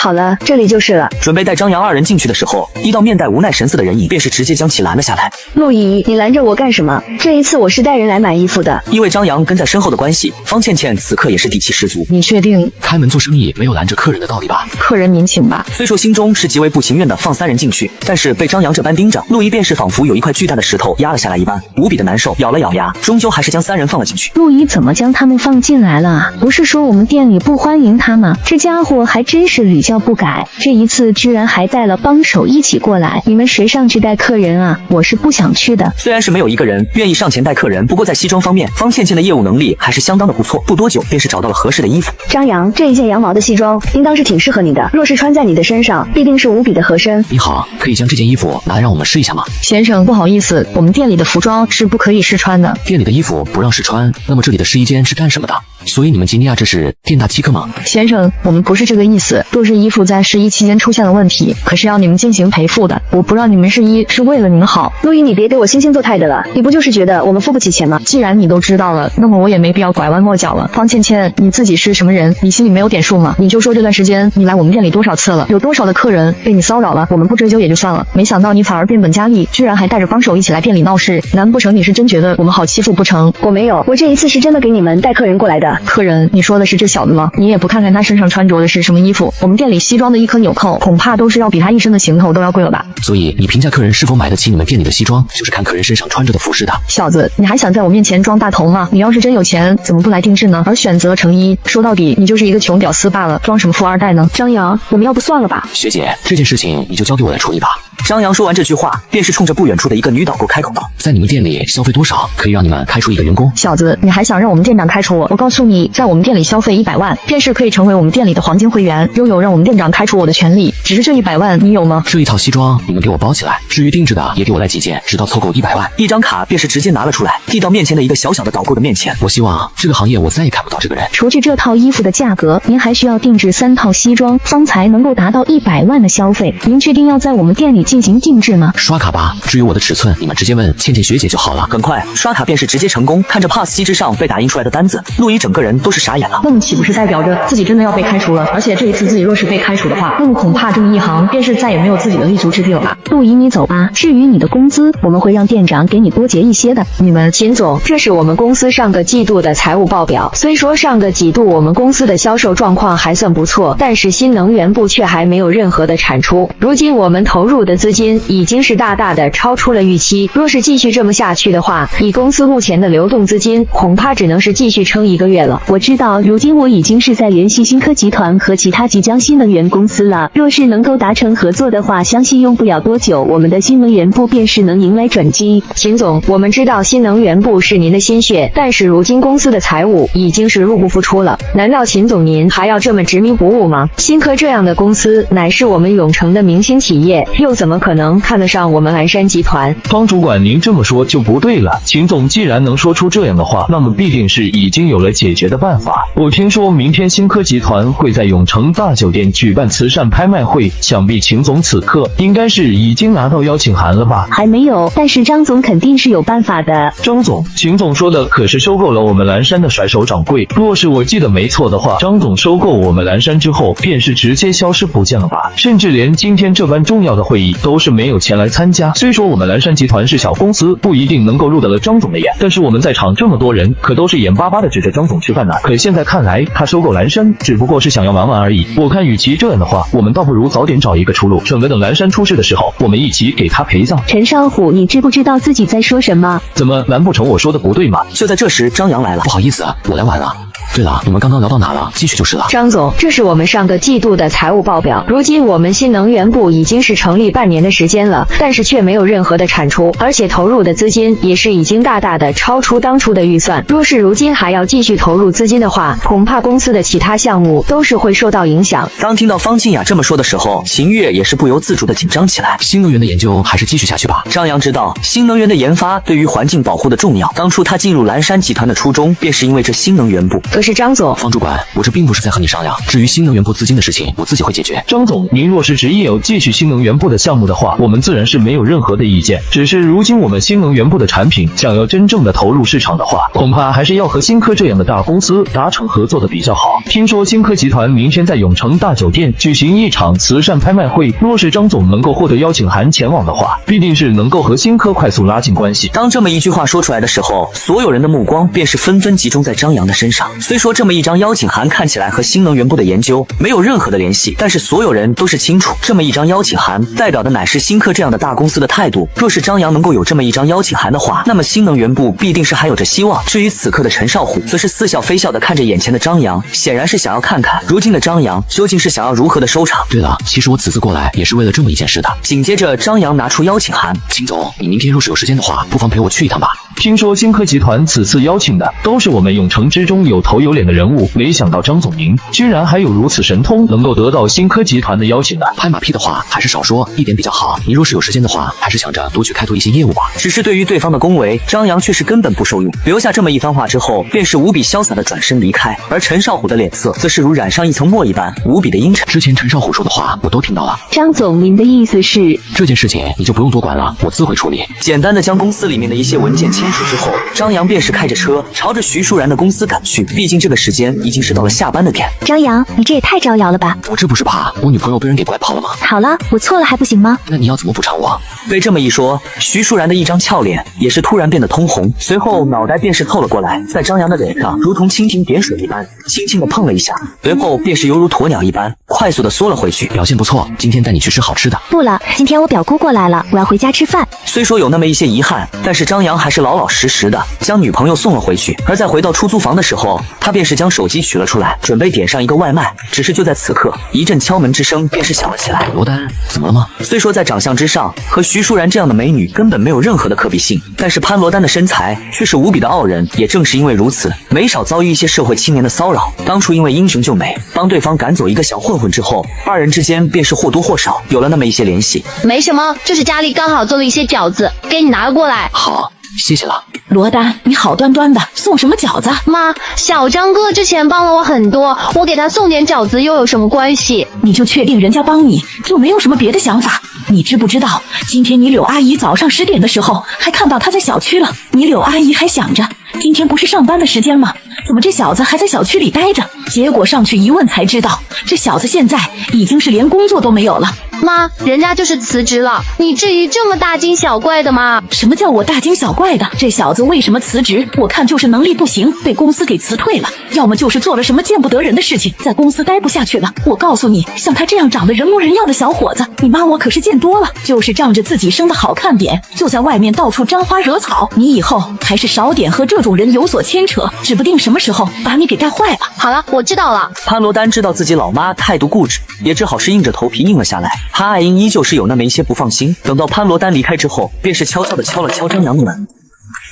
好了，这里就是了。准备带张扬二人进去的时候，一道面带无奈神色的人影便是直接将其拦了下来。陆姨，你拦着我干什么？这一次我是带人来买衣服的。因为张扬跟在身后的关系，方倩倩此刻也是底气十足。你确定开门做生意没有拦着客人的道理吧？客人民情吧。虽说心中是极为不情愿的放三人进去，但是被张扬这般盯着，陆姨便是仿佛有一块巨大的石头压了下来一般，无比的难受。咬了咬牙，终究还是将三人放了进去。陆姨怎么将他们放进来了？不是说我们店里不欢迎他吗？这家伙还真是屡教不改。这一次居然还带了帮手一起过来，你们谁上去带客人啊？我是不想去的。虽然是没有一个人愿意上前带客人，不过在西装方面，方倩倩的业务能力还是相当的不错。不多久便是找到了合适的衣服。张扬，这一件羊毛的西装应当是挺适合你的，若是穿在你的身上，必定是无比的合身。你好，可以将这件衣服拿来让我们试一下吗？先生，不好意思，我们店里的服装是不可以试穿的。店里的衣服不让试穿，那么这里的试衣间是干什么的？所以你们吉尼亚这是店大欺客吗？先生，我们不是这个意思。若是衣服在试衣期间出现了问题，可是要你们进行赔付的。我不让你们试衣是为了你们好。陆毅，你别给我惺惺作态的了，你不就是觉得我们付不起钱吗？既然你都知道了，那么我也没必要拐弯抹角了。方倩倩，你自己是什么人？你心里没有点数吗？你就说这段时间你来我们店里多少次了，有多少的客人被你骚扰了，我们不追究也就算了，没想到你反而变本加厉，居然还带着帮手一起来店里闹事。难不成你是真觉得我们好欺负不成？我没有，我这一次是真的给你们带客人过来的。客人，你说的是这小子吗？你也不看看他身上穿着的是什么衣服，我们店里西装的一颗纽扣恐怕都是要比他一身的行头都要贵了吧。所以你评价客人是否买得起你们店里的西装，就是看客人身上穿着的服饰的。小子，你还想在我面前装大头吗？你要是真有钱，怎么不来定制呢？而选择成衣，说到底你就是一个穷屌丝罢了，装什么富二代呢？张扬，我们要不算了吧？学姐，这件事情你就交给我来处理吧。张扬说完这句话，便是冲着不远处的一个女导购开口道：在你们店里消费多少，可以让你们开除一个员工？小子，你还想让我们店长开除我？我告诉你，在我们店里消费100万，便是可以成为我们店里的黄金会员，拥有让我们店长开除我的权利。只是这100万你有吗？这一套西装你们给我包起来，至于定制的也给我来几件，直到凑够100万。一张卡便是直接拿了出来，递到面前的一个小小的导购的面前。我希望这个行业我再也看不到这个人。除去这套衣服的价格，您还需要定制3套西装，方才能够达到100万的消费。您确定要在我们店里进行定制吗？刷卡吧，至于我的尺寸，你们直接问倩倩学姐就好了。很快，刷卡便是直接成功。看着 POS 机之上被打印出来的单子，陆毅整个人都是傻眼了。那么岂不是代表着自己真的要被开除了？而且这一次自己若是被开除的话，那么恐怕这么一行便是再也没有自己的立足之地了吧？陆毅，你走吧。至于你的工资，我们会让店长给你多结一些的。你们秦总，这是我们公司上个季度的财务报表。虽说上个季度我们公司的销售状况还算不错，但是新能源部却还没有任何的产出。如今我们投入的资金已经是大大的超出了预期。若是继续这么下去的话，以公司目前的流动资金，恐怕只能是继续撑1个月了。我知道，如今我已经是在联系新科集团和其他即将新能源公司了。若是能够达成合作的话，相信用不了多久，我们的新能源部便是能迎来转机。秦总，我们知道新能源部是您的心血，但是如今公司的财务已经是入不敷出了。难道秦总您还要这么执迷不悟吗？新科这样的公司乃是我们永城的明星企业，又怎么可能看得上我们蓝山集团？方主管，您这么说就不对了。秦总既然能说出这样的话，那么必定是已经有了解决的办法。我听说明天新科集团会在永城大酒店举办慈善拍卖会，想必秦总此刻应该是已经拿到邀请函了吧？还没有，但是张总肯定是有办法的。张总，秦总说的可是收购了我们蓝山的甩手掌柜？若是我记得没错的话，张总收购我们蓝山之后，便是直接消失不见了吧？甚至连今天这般重要的会议都是没有前来参加。虽说我们蓝山集团是小公司，不一定能够入得了张总的眼，但是我们在场这么多人，可都是眼巴巴的指着张总吃饭呢。可现在看来，他收购蓝山只不过是想要玩玩而已。我看与其这样的话，我们倒不如早点找一个出路，省得等蓝山出事的时候，我们一起给他陪葬。陈少虎，你知不知道自己在说什么？怎么，难不成我说的不对吗？就在这时，张扬来了。不好意思，我来晚了。对了，你们刚刚聊到哪了？继续就是了。张总，这是我们上个季度的财务报表。如今我们新能源部已经是成立半年的时间了，但是却没有任何的产出，而且投入的资金也是已经大大的超出当初的预算。若是如今还要继续投入资金的话，恐怕公司的其他项目都是会受到影响。当听到方静雅这么说的时候，秦月也是不由自主的紧张起来。新能源的研究还是继续下去吧。张扬知道新能源的研发对于环境保护的重要，当初他进入蓝山集团的初衷便是因为这新能源部。可是张总，方主管，我这并不是在和你商量，至于新能源部资金的事情，我自己会解决。张总，您若是执意有继续新能源部的项目的话，我们自然是没有任何的意见。只是如今我们新能源部的产品想要真正的投入市场的话，恐怕还是要和新科这样的大公司达成合作的比较好。听说新科集团明天在永城大酒店举行一场慈善拍卖会，若是张总能够获得邀请函前往的话，必定是能够和新科快速拉近关系。当这么一句话说出来的时候，所有人的目光便是纷纷集中在张扬的身上。虽说这么一张邀请函看起来和新能源部的研究没有任何的联系，但是所有人都是清楚，这么一张邀请函代表的乃是新科这样的大公司的态度。若是张扬能够有这么一张邀请函的话，那么新能源部必定是还有着希望。至于此刻的陈少虎，则是似笑非笑的看着眼前的张扬，显然是想要看看如今的张扬究竟是想要如何的收场。对了，其实我此次过来也是为了这么一件事的。紧接着，张扬拿出邀请函。秦总，你明天若是有时间的话，不妨陪我去一趟吧。听说新科集团此次邀请的都是我们永城之中有头有脸的人物，没想到张总您居然还有如此神通，能够得到新科集团的邀请啊！拍马屁的话还是少说一点比较好。你若是有时间的话，还是想着多去开拓一些业务吧。只是对于对方的恭维，张扬却是根本不受用，留下这么一番话之后，便是无比潇洒的转身离开。而陈少虎的脸色则是如染上一层墨一般，无比的阴沉。之前陈少虎说的话我都听到了。张总，您的意思是这件事情你就不用多管了，我自会处理。简单的将公司里面的一些文件签署之后，张扬便是开着车朝着徐淑然的公司赶去。毕竟这个时间已经是到了下班的点。张扬，你这也太招摇了吧！我这不是怕我女朋友被人给拐跑了吗？好了，我错了还不行吗？那你要怎么补偿我？被这么一说，徐淑然的一张俏脸也是突然变得通红，随后脑袋便是凑了过来，在张扬的脸上如同蜻蜓点水一般轻轻的碰了一下，随后便是犹如鸵鸟一般快速的缩了回去。表现不错，今天带你去吃好吃的。不了，今天我表姑过来了，我要回家吃饭。虽说有那么一些遗憾，但是张扬还是老老实实的将女朋友送了回去。而在回到出租房的时候，他便是将手机取了出来，准备点上一个外卖。只是就在此刻，一阵敲门之声便是响了起来。罗丹，怎么了吗？虽说在长相之上和徐淑然这样的美女根本没有任何的可比性，但是潘罗丹的身材却是无比的傲人。也正是因为如此，没少遭遇一些社会青年的骚扰。当初因为英雄救美，帮对方赶走一个小混混之后，二人之间便是或多或少有了那么一些联系。没什么，就是家里刚好做了一些饺子，给你拿了过来。好，谢谢了。罗丹，你好端端的送什么饺子？妈，小张哥之前帮了我很多，我给他送点饺子又有什么关系？你就确定人家帮你就没有什么别的想法？你知不知道，今天你柳阿姨早上10点的时候还看到他在小区了，你柳阿姨还想着今天不是上班的时间吗？怎么这小子还在小区里待着？结果上去一问才知道，这小子现在已经是连工作都没有了。妈，人家就是辞职了，你至于这么大惊小怪的吗？什么叫我大惊小怪的？这小子为什么辞职？我看就是能力不行，被公司给辞退了，要么就是做了什么见不得人的事情，在公司待不下去了。我告诉你，像他这样长得人模人样的小伙子，你妈我可是见多了，就是仗着自己生的好看点，就在外面到处沾花惹草。你以后还是少点和这种人有所牵扯，指不定什么时候把你给带坏了。好了，我知道了。潘罗丹知道自己老妈态度固执，也只好是硬着头皮应了下来。潘爱英依旧是有那么一些不放心。等到潘罗丹离开之后，便是悄悄地敲了敲张扬的门。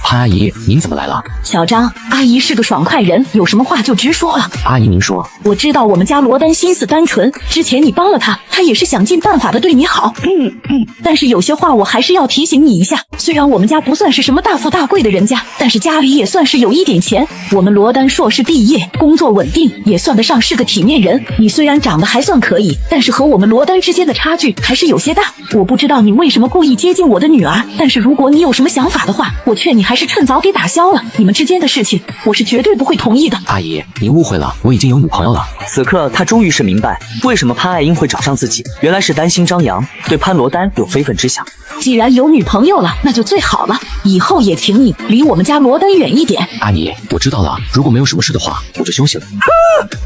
潘阿姨，您怎么来了？小张，阿姨是个爽快人，有什么话就直说了。阿姨您说。我知道我们家罗丹心思单纯，之前你帮了他，他也是想尽办法的对你好。但是有些话我还是要提醒你一下，虽然我们家不算是什么大富大贵的人家，但是家里也算是有一点钱。我们罗丹硕士毕业，工作稳定，也算得上是个体面人。你虽然长得还算可以，但是和我们罗丹之间的差距还是有些大。我不知道你为什么故意接近我的女儿，但是如果你有什么想法的话，我劝你还是趁早给打消了。你们之间的事情，我是绝对不会同意的。阿姨，您误会了，我已经有女朋友了。此刻他终于是明白为什么潘爱英会找上自己，原来是担心张扬对潘罗丹有非分之想。既然有女朋友了，那就最好了，以后也请你离我们家罗丹远一点。阿姨，我知道了，如果没有什么事的话，我就休息了。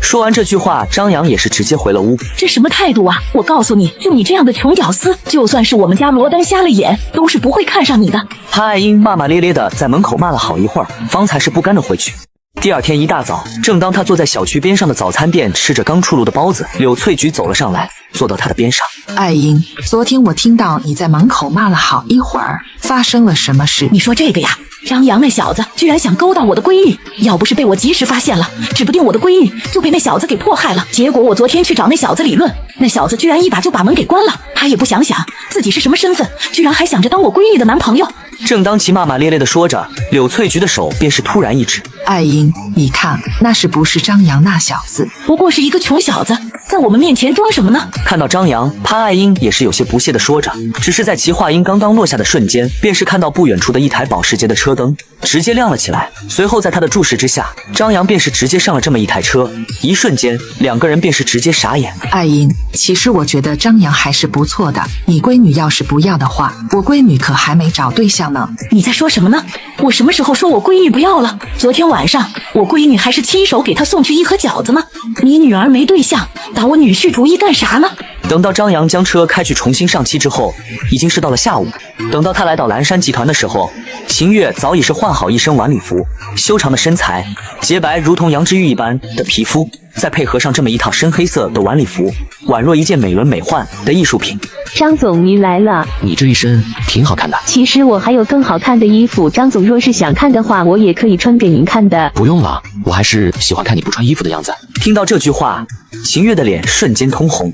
说完这句话，张扬也是直接回了屋。这什么态度啊？我告诉你，就你这样的穷屌丝，就算是我们家罗丹瞎了眼，都是不会看上你的。潘爱英骂骂咧咧的在门口骂了好一会儿，方才是不甘的回去。第二天一大早，正当他坐在小区边上的早餐店吃着刚出炉的包子，柳翠菊走了上来，坐到他的边上。爱英，昨天我听到你在门口骂了好一会儿，发生了什么事？你说这个呀？张扬那小子居然想勾搭我的闺女，要不是被我及时发现了，指不定我的闺女就被那小子给迫害了。结果我昨天去找那小子理论，那小子居然一把就把门给关了，他也不想想自己是什么身份，居然还想着当我闺女的男朋友。正当其骂骂咧咧的说着，柳翠菊的手便是突然一指。爱英，你看那是不是张扬那小子？不过是一个穷小子，在我们面前装什么呢？看到张扬，潘爱英也是有些不屑的说着，只是在其话音刚刚落下的瞬间，便是看到不远处的一台保时捷的车灯直接亮了起来。随后在他的注视之下，张扬便是直接上了这么一台车，一瞬间两个人便是直接傻眼。爱英，其实我觉得张扬还是不错的，你闺女要是不要的话，我闺女可还没找对象呢。你在说什么呢？我什么时候说我闺女不要了？昨天晚上我闺女还是亲手给她送去一盒饺子呢。你女儿没对象，打我女婿主意干啥呢？等到张扬将车开去重新上漆之后，已经是到了下午。等到他来到蓝山集团的时候，秦月早已是换好一身晚礼服，修长的身材，洁白如同羊脂玉一般的皮肤，再配合上这么一套深黑色的晚礼服，宛若一件美轮美奂的艺术品。张总，您来了。你这一身挺好看的。其实我还有更好看的衣服，张总若是想看的话，我也可以穿给您看的。不用了，我还是喜欢看你不穿衣服的样子。听到这句话，秦月的脸瞬间通红。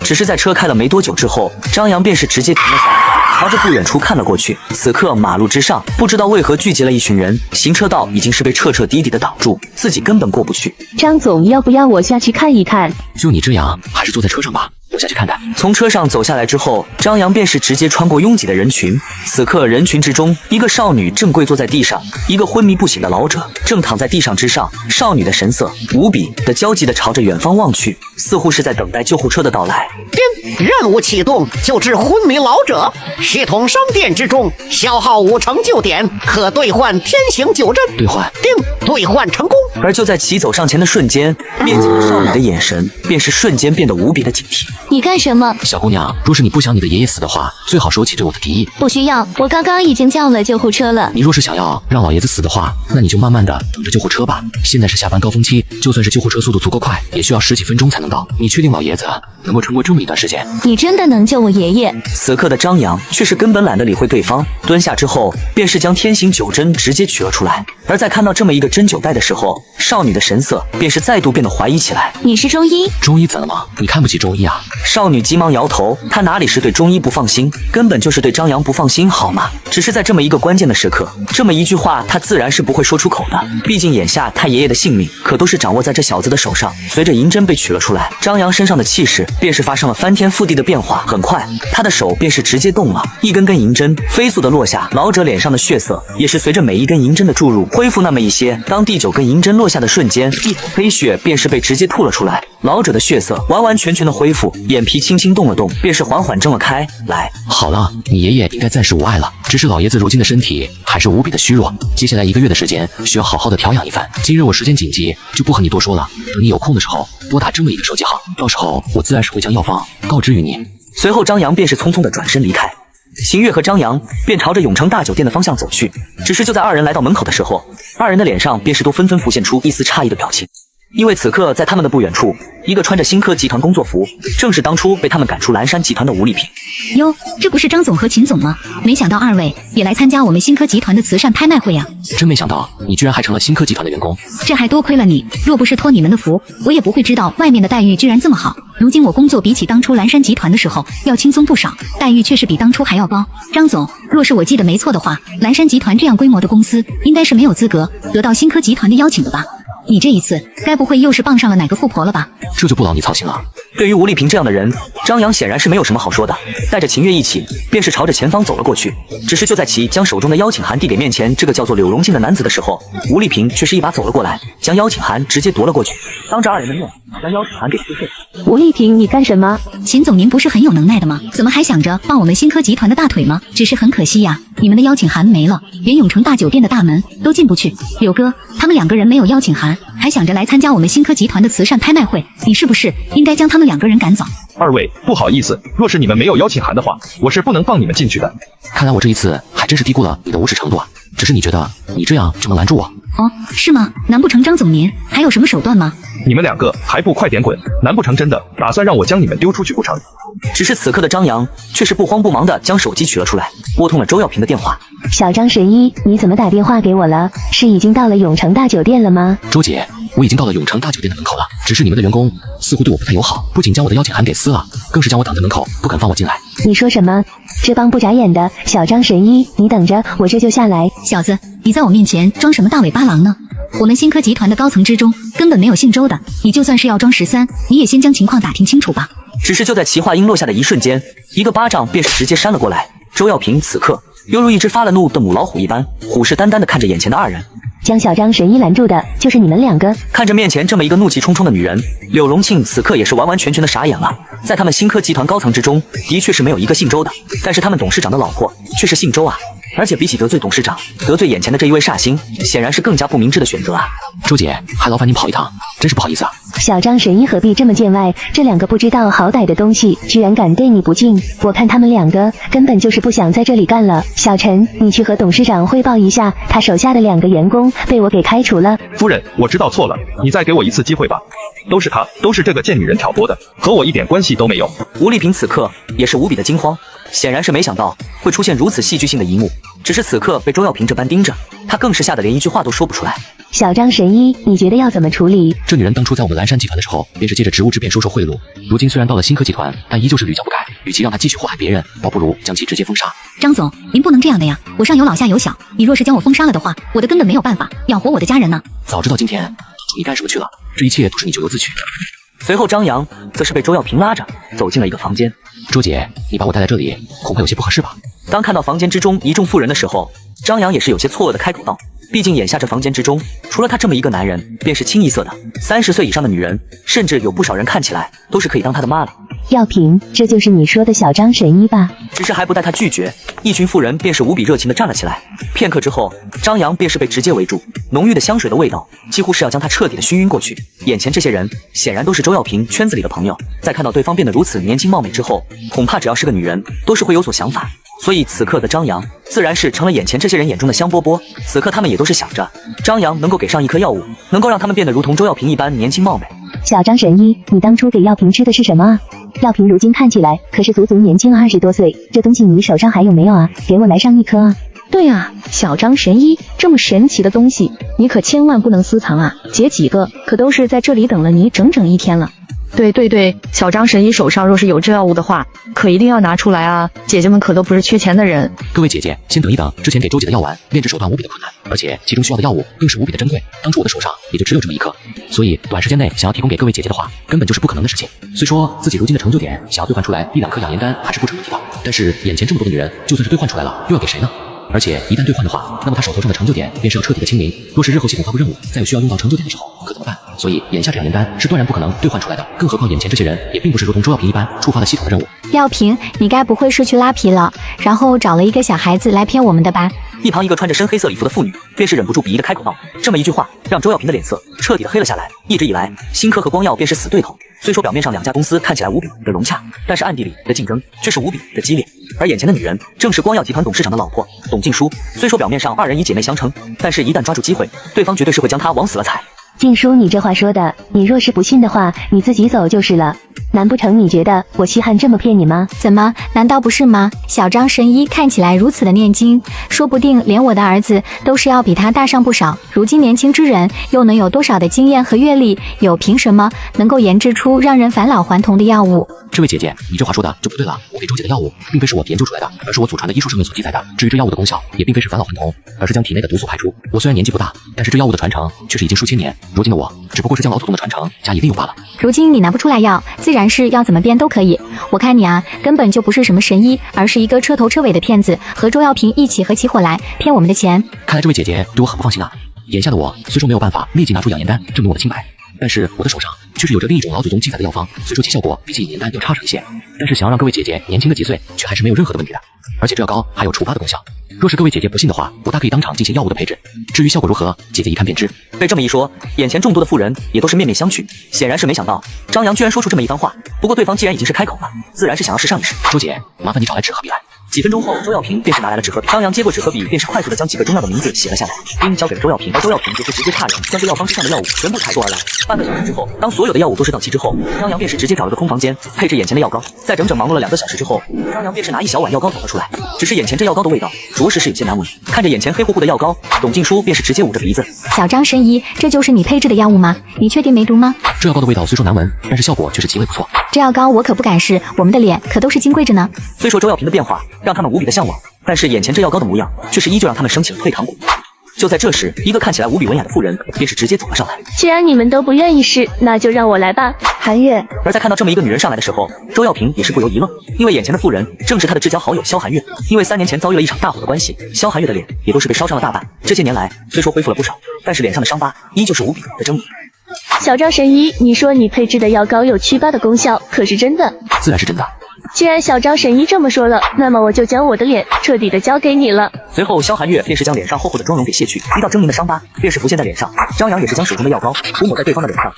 只是在车开了没多久之后，张扬便是直接停了下来，朝着不远处看了过去。此刻马路之上，不知道为何聚集了一群人，行车道已经是被彻彻底底的挡住，自己根本过不去。张总，要不要我下去看一看？就你这样，还是坐在车上吧。我下去看看。从车上走下来之后，张扬便是直接穿过拥挤的人群。此刻人群之中，一个少女正跪坐在地上，一个昏迷不醒的老者正躺在地上之上。少女的神色无比的焦急地朝着远方望去，似乎是在等待救护车的到来。任务启动，救治昏迷老者。系统商店之中消耗5成旧点，可兑换天行九阵。兑换。兑换成功。而就在其走上前的瞬间，面前的少女的眼神便是瞬间变得无比的警惕。你干什么？小姑娘，若是你不想你的爷爷死的话，最好收起对我的敌意。不需要，我刚刚已经叫了救护车了。你若是想要让老爷子死的话，那你就慢慢的等着救护车吧。现在是下班高峰期，就算是救护车速度足够快，也需要10几分钟才能到。你确定老爷子能够撑过这么一段时间？你真的能救我爷爷？此刻的张扬却是根本懒得理会对方，蹲下之后便是将天行九针直接取了出来。而在看到这么一个针灸带的时候，少女的神色便是再度变得怀疑起来。你是中医？中医怎么了？你看不起中医啊？少女急忙摇头，她哪里是对中医不放心，根本就是对张扬不放心好吗？只是在这么一个关键的时刻，这么一句话她自然是不会说出口的，毕竟眼下她爷爷的性命可都是掌握在这小子的手上。随着银针被取了出来，张扬身上的气势便是发生了翻天覆地的变化。很快，他的手便是直接动了，一根根银针飞速的落下，老者脸上的血色也是随着每一根银针的注入恢复那么一些。当第9根银针落下的瞬间，一口黑血便是被直接吐了出来，老者的血色完完全全的恢复，眼皮轻轻动了动，便是缓缓睁了开来。好了，你爷爷应该暂时无碍了，只是老爷子如今的身体还是无比的虚弱，接下来1个月的时间需要好好的调养一番。今日我时间紧急，就不和你多说了，等你有空的时候拨打这么一个手机号，到时候我自然是会将药方告知于你。随后张扬便是匆匆的转身离开，邢月和张扬便朝着永城大酒店的方向走去。只是就在2人来到门口的时候，2人的脸上便是都纷纷浮现出一丝诧异的表情，因为此刻在他们的不远处，一个穿着新科集团工作服，正是当初被他们赶出蓝山集团的吴丽萍。哟，这不是张总和秦总吗？没想到2位也来参加我们新科集团的慈善拍卖会呀！真没想到你居然还成了新科集团的员工，这还多亏了你，若不是托你们的福，我也不会知道外面的待遇居然这么好。如今我工作比起当初蓝山集团的时候要轻松不少，待遇却是比当初还要高。张总，若是我记得没错的话，蓝山集团这样规模的公司应该是没有资格得到新科集团的邀请的吧？你这一次该不会又是傍上了哪个富婆了吧？这就不劳你操心了。对于吴丽萍这样的人，张扬显然是没有什么好说的，带着秦月一起便是朝着前方走了过去。只是就在其将手中的邀请函递给面前这个叫做柳荣静的男子的时候，吴丽萍却是一把走了过来，将邀请函直接夺了过去，当着2人的面将邀请函给撕碎。吴丽萍，你干什么？秦总，您不是很有能耐的吗？怎么还想着抱我们新科集团的大腿吗？只是很可惜呀，你们的邀请函没了，连永城大酒店的大门都进不去。柳哥，他们2个人没有邀请函，还想着来参加我们新科集团的慈善拍卖会，你是不是应该将他们2个人赶走？2位，不好意思，若是你们没有邀请函的话，我是不能放你们进去的。看来我这一次还真是低估了你的无耻程度啊！只是你觉得你这样就能拦住我？哦，是吗？难不成张总您还有什么手段吗？你们2个还不快点滚！难不成真的打算让我将你们丢出去不成？只是此刻的张扬却是不慌不忙的将手机取了出来，拨通了周耀平的电话。小张神医，你怎么打电话给我了？是已经到了永城大酒店了吗？周姐，我已经到了永城大酒店的门口了，只是你们的员工似乎对我不太友好，不仅将我的邀请函给撕了，更是将我挡在门口，不肯放我进来。你说什么？这帮不眨眼的小张神医，你等着，我这就下来。小子，你在我面前装什么大尾巴狼呢？我们新科集团的高层之中根本没有姓周的，你就算是要装13，你也先将情况打听清楚吧。只是就在其话音落下的一瞬间，一个巴掌便是直接扇了过来。周耀平此刻犹如一只发了怒的母老虎一般，虎视眈眈地看着眼前的2人。将小张神医拦住的就是你们2个。看着面前这么一个怒气冲冲的女人，柳荣庆此刻也是完完全全的傻眼了。在他们新科集团高层之中，的确是没有一个姓周的，但是他们董事长的老婆却是姓周啊！而且比起得罪董事长，得罪眼前的这一位煞星，显然是更加不明智的选择啊！周姐，还劳烦您跑一趟，真是不好意思啊。小张神医何必这么见外？这2个不知道好歹的东西，居然敢对你不敬！我看他们2个根本就是不想在这里干了。小陈，你去和董事长汇报一下，他手下的2个员工被我给开除了。夫人，我知道错了，你再给我一次机会吧。都是他，都是这个贱女人挑拨的，和我一点关系都没有。吴丽萍此刻也是无比的惊慌，显然是没想到会出现如此戏剧性的一幕。只是此刻被周耀平这般盯着，他更是吓得连一句话都说不出来。小张神医，你觉得要怎么处理？这女人当初在我们蓝山集团的时候，便是借着职务之便收受贿赂，如今虽然到了新科集团，但依旧是屡教不改。与其让她继续祸害别人，倒不如将其直接封杀。张总，您不能这样的呀！我上有老下有小，你若是将我封杀了的话，我的根本没有办法养活我的家人呢。早知道今天你干什么去了，这一切都是你咎由自取。随后张扬则是被周耀平拉着走进了一个房间。周姐，你把我带在这里，恐怕有些不合适吧？当看到房间之中一众妇人的时候，张扬也是有些错愕的开口道。毕竟眼下这房间之中，除了他这么一个男人，便是清一色的30岁以上的女人，甚至有不少人看起来都是可以当他的妈的。耀平，这就是你说的小张神医吧？只是还不待他拒绝，一群妇人便是无比热情的站了起来。片刻之后，张扬便是被直接围住，浓郁的香水的味道几乎是要将他彻底的熏晕过去。眼前这些人显然都是周耀平圈子里的朋友，在看到对方变得如此年轻貌美之后，恐怕只要是个女人都是会有所想法。所以此刻的张扬自然是成了眼前这些人眼中的香饽饽。此刻他们也都是想着张扬能够给上一颗药物，能够让他们变得如同周耀平一般年轻貌美。小张神医，你当初给耀平吃的是什么啊？耀平如今看起来可是足足年轻20多岁，这东西你手上还有没有啊？给我来上一颗啊！对啊，小张神医，这么神奇的东西，你可千万不能私藏啊！姐几个可都是在这里等了你整整1天了。对，小张神医手上若是有这药物的话，可一定要拿出来啊！姐姐们可都不是缺钱的人。各位姐姐，先等一等，之前给周姐的药丸炼制手段无比的困难，而且其中需要的药物更是无比的珍贵，当初我的手上也就只有这么一颗，所以短时间内想要提供给各位姐姐的话，根本就是不可能的事情。虽说自己如今的成就点想要兑换出来1-2颗养颜丹还是不成问题的，但是眼前这么多的女人，就算是兑换出来了，又要给谁呢？而且一旦兑换的话，那么他手头上的成就点便是要彻底的清零。若是日后系统发布任务，再有需要用到成就点的时候，可怎么办？所以眼下这养颜丹是断然不可能兑换出来的。更何况眼前这些人也并不是如同周耀平一般触发了系统的任务。耀平，你该不会是去拉皮了，然后找了一个小孩子来骗我们的吧？一旁一个穿着深黑色礼服的妇女，便是忍不住鄙夷的开口道。这么一句话，让周耀平的脸色彻底的黑了下来。一直以来，新科和光耀便是死对头。虽说表面上两家公司看起来无比的融洽，但是暗地里的竞争却是无比的激烈。而眼前的女人正是光耀集团董事长的老婆董静书。虽说表面上二人以姐妹相称，但是一旦抓住机会，对方绝对是会将她往死了踩。静书，你这话说的，你若是不信的话，你自己走就是了。难不成你觉得我稀罕这么骗你吗？怎么，难道不是吗？小张神医看起来如此的念经，说不定连我的儿子都是要比他大上不少。如今年轻之人又能有多少的经验和阅历，又凭什么能够研制出让人返老还童的药物？这位姐姐，你这话说的就不对了。我给周姐的药物，并非是我研究出来的，而是我祖传的医术上面所记载的。至于这药物的功效，也并非是返老还童，而是将体内的毒素排出。我虽然年纪不大，但是这药物的传承却是已经数千年。如今的我，只不过是将老祖宗的传承加以利用罢了。如今你拿不出来药，自然是要怎么变都可以。我看你啊，根本就不是什么神医，而是一个彻头彻尾的骗子，和周耀平一起合起伙来骗我们的钱。看来这位姐姐对我很不放心啊。眼下的我虽说没有办法立即拿出养颜丹证明我的清白，但是我的手上却是有着另一种老祖宗记载的药方，虽说其效果比起养颜丹要差上一些，但是想要让各位姐姐年轻个几岁，却还是没有任何的问题的。而且这药膏还有除疤的功效，若是各位姐姐不信的话，我大可以当场进行药物的配置，至于效果如何，姐姐一看便知。被这么一说，眼前众多的妇人也都是面面相觑，显然是没想到张扬居然说出这么一番话。不过对方既然已经是开口了，自然是想要试上一试。周姐，麻烦你找来纸和笔来。几分钟后，周耀平便是拿来了纸和笔。张扬接过纸和笔，便是快速的将几个中药的名字写了下来，并交给了周耀平。而周耀平便是直接差人将这药方之上的药物全部采购而来。半个小时之后，当所有的药物都是到齐之后，张扬便是直接找了个空房间配置眼前的药膏。在整整忙碌了2个小时之后，张扬便是拿一小碗药膏走了出来。只是眼前这药膏的味道着实是有些难闻。看着眼前黑乎乎的药膏，董静书便是直接捂着鼻子。小张神医，这就是你配制的药物吗？你确定没毒吗？这药膏的味道虽说难闻，但是效果却是极为不错。这药膏我可不敢试，我们的脸可都是金贵着呢。虽说周耀平的变化让他们无比的向往，但是眼前这药膏的模样却是依旧让他们升起了退堂鼓。就在这时，一个看起来无比文雅的妇人便是直接走了上来。既然你们都不愿意试，那就让我来吧。韩月。而在看到这么一个女人上来的时候，周耀平也是不由一愣，因为眼前的妇人正是他的至交好友萧寒月。因为3年前遭遇了一场大火的关系，萧寒月的脸也都是被烧伤了大半。这些年来虽说恢复了不少，但是脸上的伤疤依旧是无比的狰狞。小张神医，你说你配制的药膏有祛疤的功效，可是真的？自然是真的。既然小张神医这么说了，那么我就将我的脸彻底的交给你了。随后萧寒月便是将脸上厚厚的妆容给卸去，一道狰狞的伤疤便是浮现在脸上。张扬也是将手中的药膏涂抹在对方的脸上。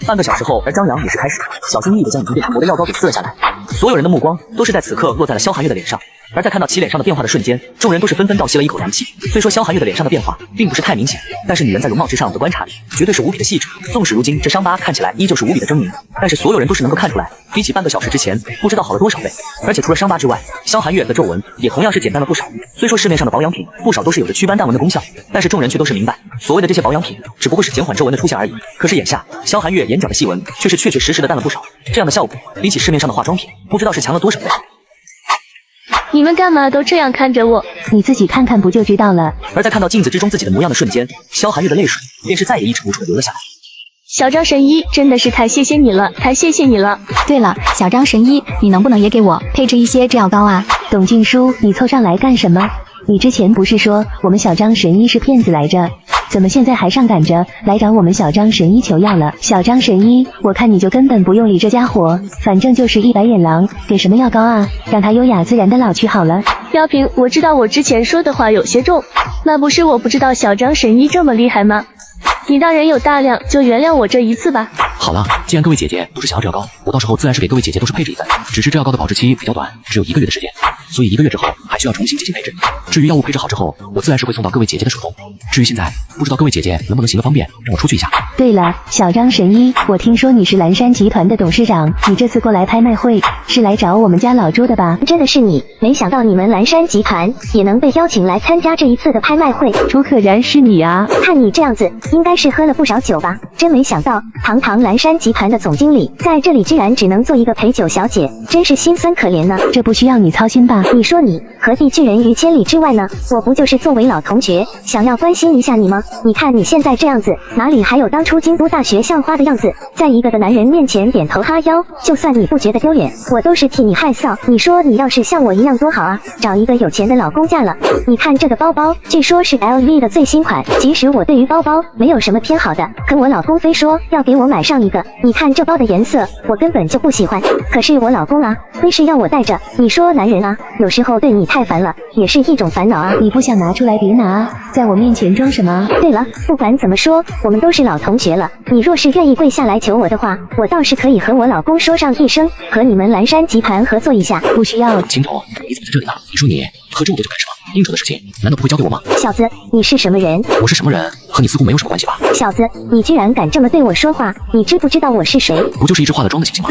半个小时后，而张扬也是开始小心翼翼地将已经被涂抹的药膏给撕了下来。所有人的目光都是在此刻落在了萧寒月的脸上。而在看到其脸上的变化的瞬间，众人都是纷纷倒吸了一口凉气。虽说萧寒月的脸上的变化并不是太明显，但是女人在容貌之上的观察力绝对是无比的细致。纵使如今这伤疤看起来依旧是无比的狰狞，但是所有人都是能够看出来，比起半个小时之前不知道好了多少倍。而且除了伤疤之外，萧寒月的皱纹也同样是简单了不少。虽说市面上的保养品不少都是有着祛斑淡纹的功效，但是众人却都是明白，所谓的这些保养品只不过是减缓皱纹的出现而已。可是眼下萧寒月眼角的细纹却是确确实实的淡了不少，这样的效果比起市面上的化妆品不知道是强了多少倍。你们干嘛都这样看着我？你自己看看不就知道了。而在看到镜子之中自己的模样的瞬间，萧寒月的泪水便是再也抑制不住的流了下来。小张神医，真的是太谢谢你了，太谢谢你了。对了，小张神医，你能不能也给我配置一些这药膏啊？董静书，你凑上来干什么？你之前不是说我们小张神医是骗子来着？怎么现在还上赶着来找我们小张神医求药了？小张神医，我看你就根本不用理这家伙，反正就是一白眼狼，给什么药膏啊？让他优雅自然的老去好了。耀平，我知道我之前说的话有些重，那不是我不知道小张神医这么厉害吗？你大人有大量，就原谅我这一次吧。好了，既然各位姐姐都是想要这药膏，我到时候自然是给各位姐姐都是配置一份，只是这药膏的保质期比较短，只有1个月的时间。所以1个月之后还需要重新进行培植。至于药物配置好之后，我自然是会送到各位姐姐的手中。至于现在，不知道各位姐姐能不能行个方便，让我出去一下。对了，小张神医，我听说你是蓝山集团的董事长，你这次过来拍卖会是来找我们家老周的吧？真的是你，没想到你们蓝山集团也能被邀请来参加这一次的拍卖会。朱可然是你啊？看你这样子，应该是喝了不少酒吧？真没想到，堂堂蓝山集团的总经理在这里居然只能做一个陪酒小姐，真是心酸可怜呢。这不需要你操心吧？你说你何必拒人于千里之外呢？我不就是作为老同学，想要关心一下你吗？你看你现在这样子，哪里还有当初京都大学校花的样子？在一个男人面前点头哈腰，就算你不觉得丢脸，我都是替你害臊。你说你要是像我一样多好啊，找一个有钱的老公嫁了。你看这个包包，据说是 LV 的最新款。其实我对于包包没有什么偏好的，可我老公非说要给我买上一个。你看这包的颜色，我根本就不喜欢，可是我老公啊，非是要我带着。你说男人啊，有时候对你太烦了，也是一种烦恼啊。你不想拿出来别拿啊，在我面前装什么？对了，不管怎么说，我们都是老同学了，你若是愿意跪下来求我的话，我倒是可以和我老公说上一声，和你们蓝山集团合作一下。不需要。秦总，你怎么在这里呢？你说你喝这么多酒干什么？应酬的事情难道不会交给我吗？小子，你是什么人？我是什么人和你似乎没有什么关系吧？小子，你居然敢这么对我说话，你知不知道我是谁？不就是一只化了妆的星星吗？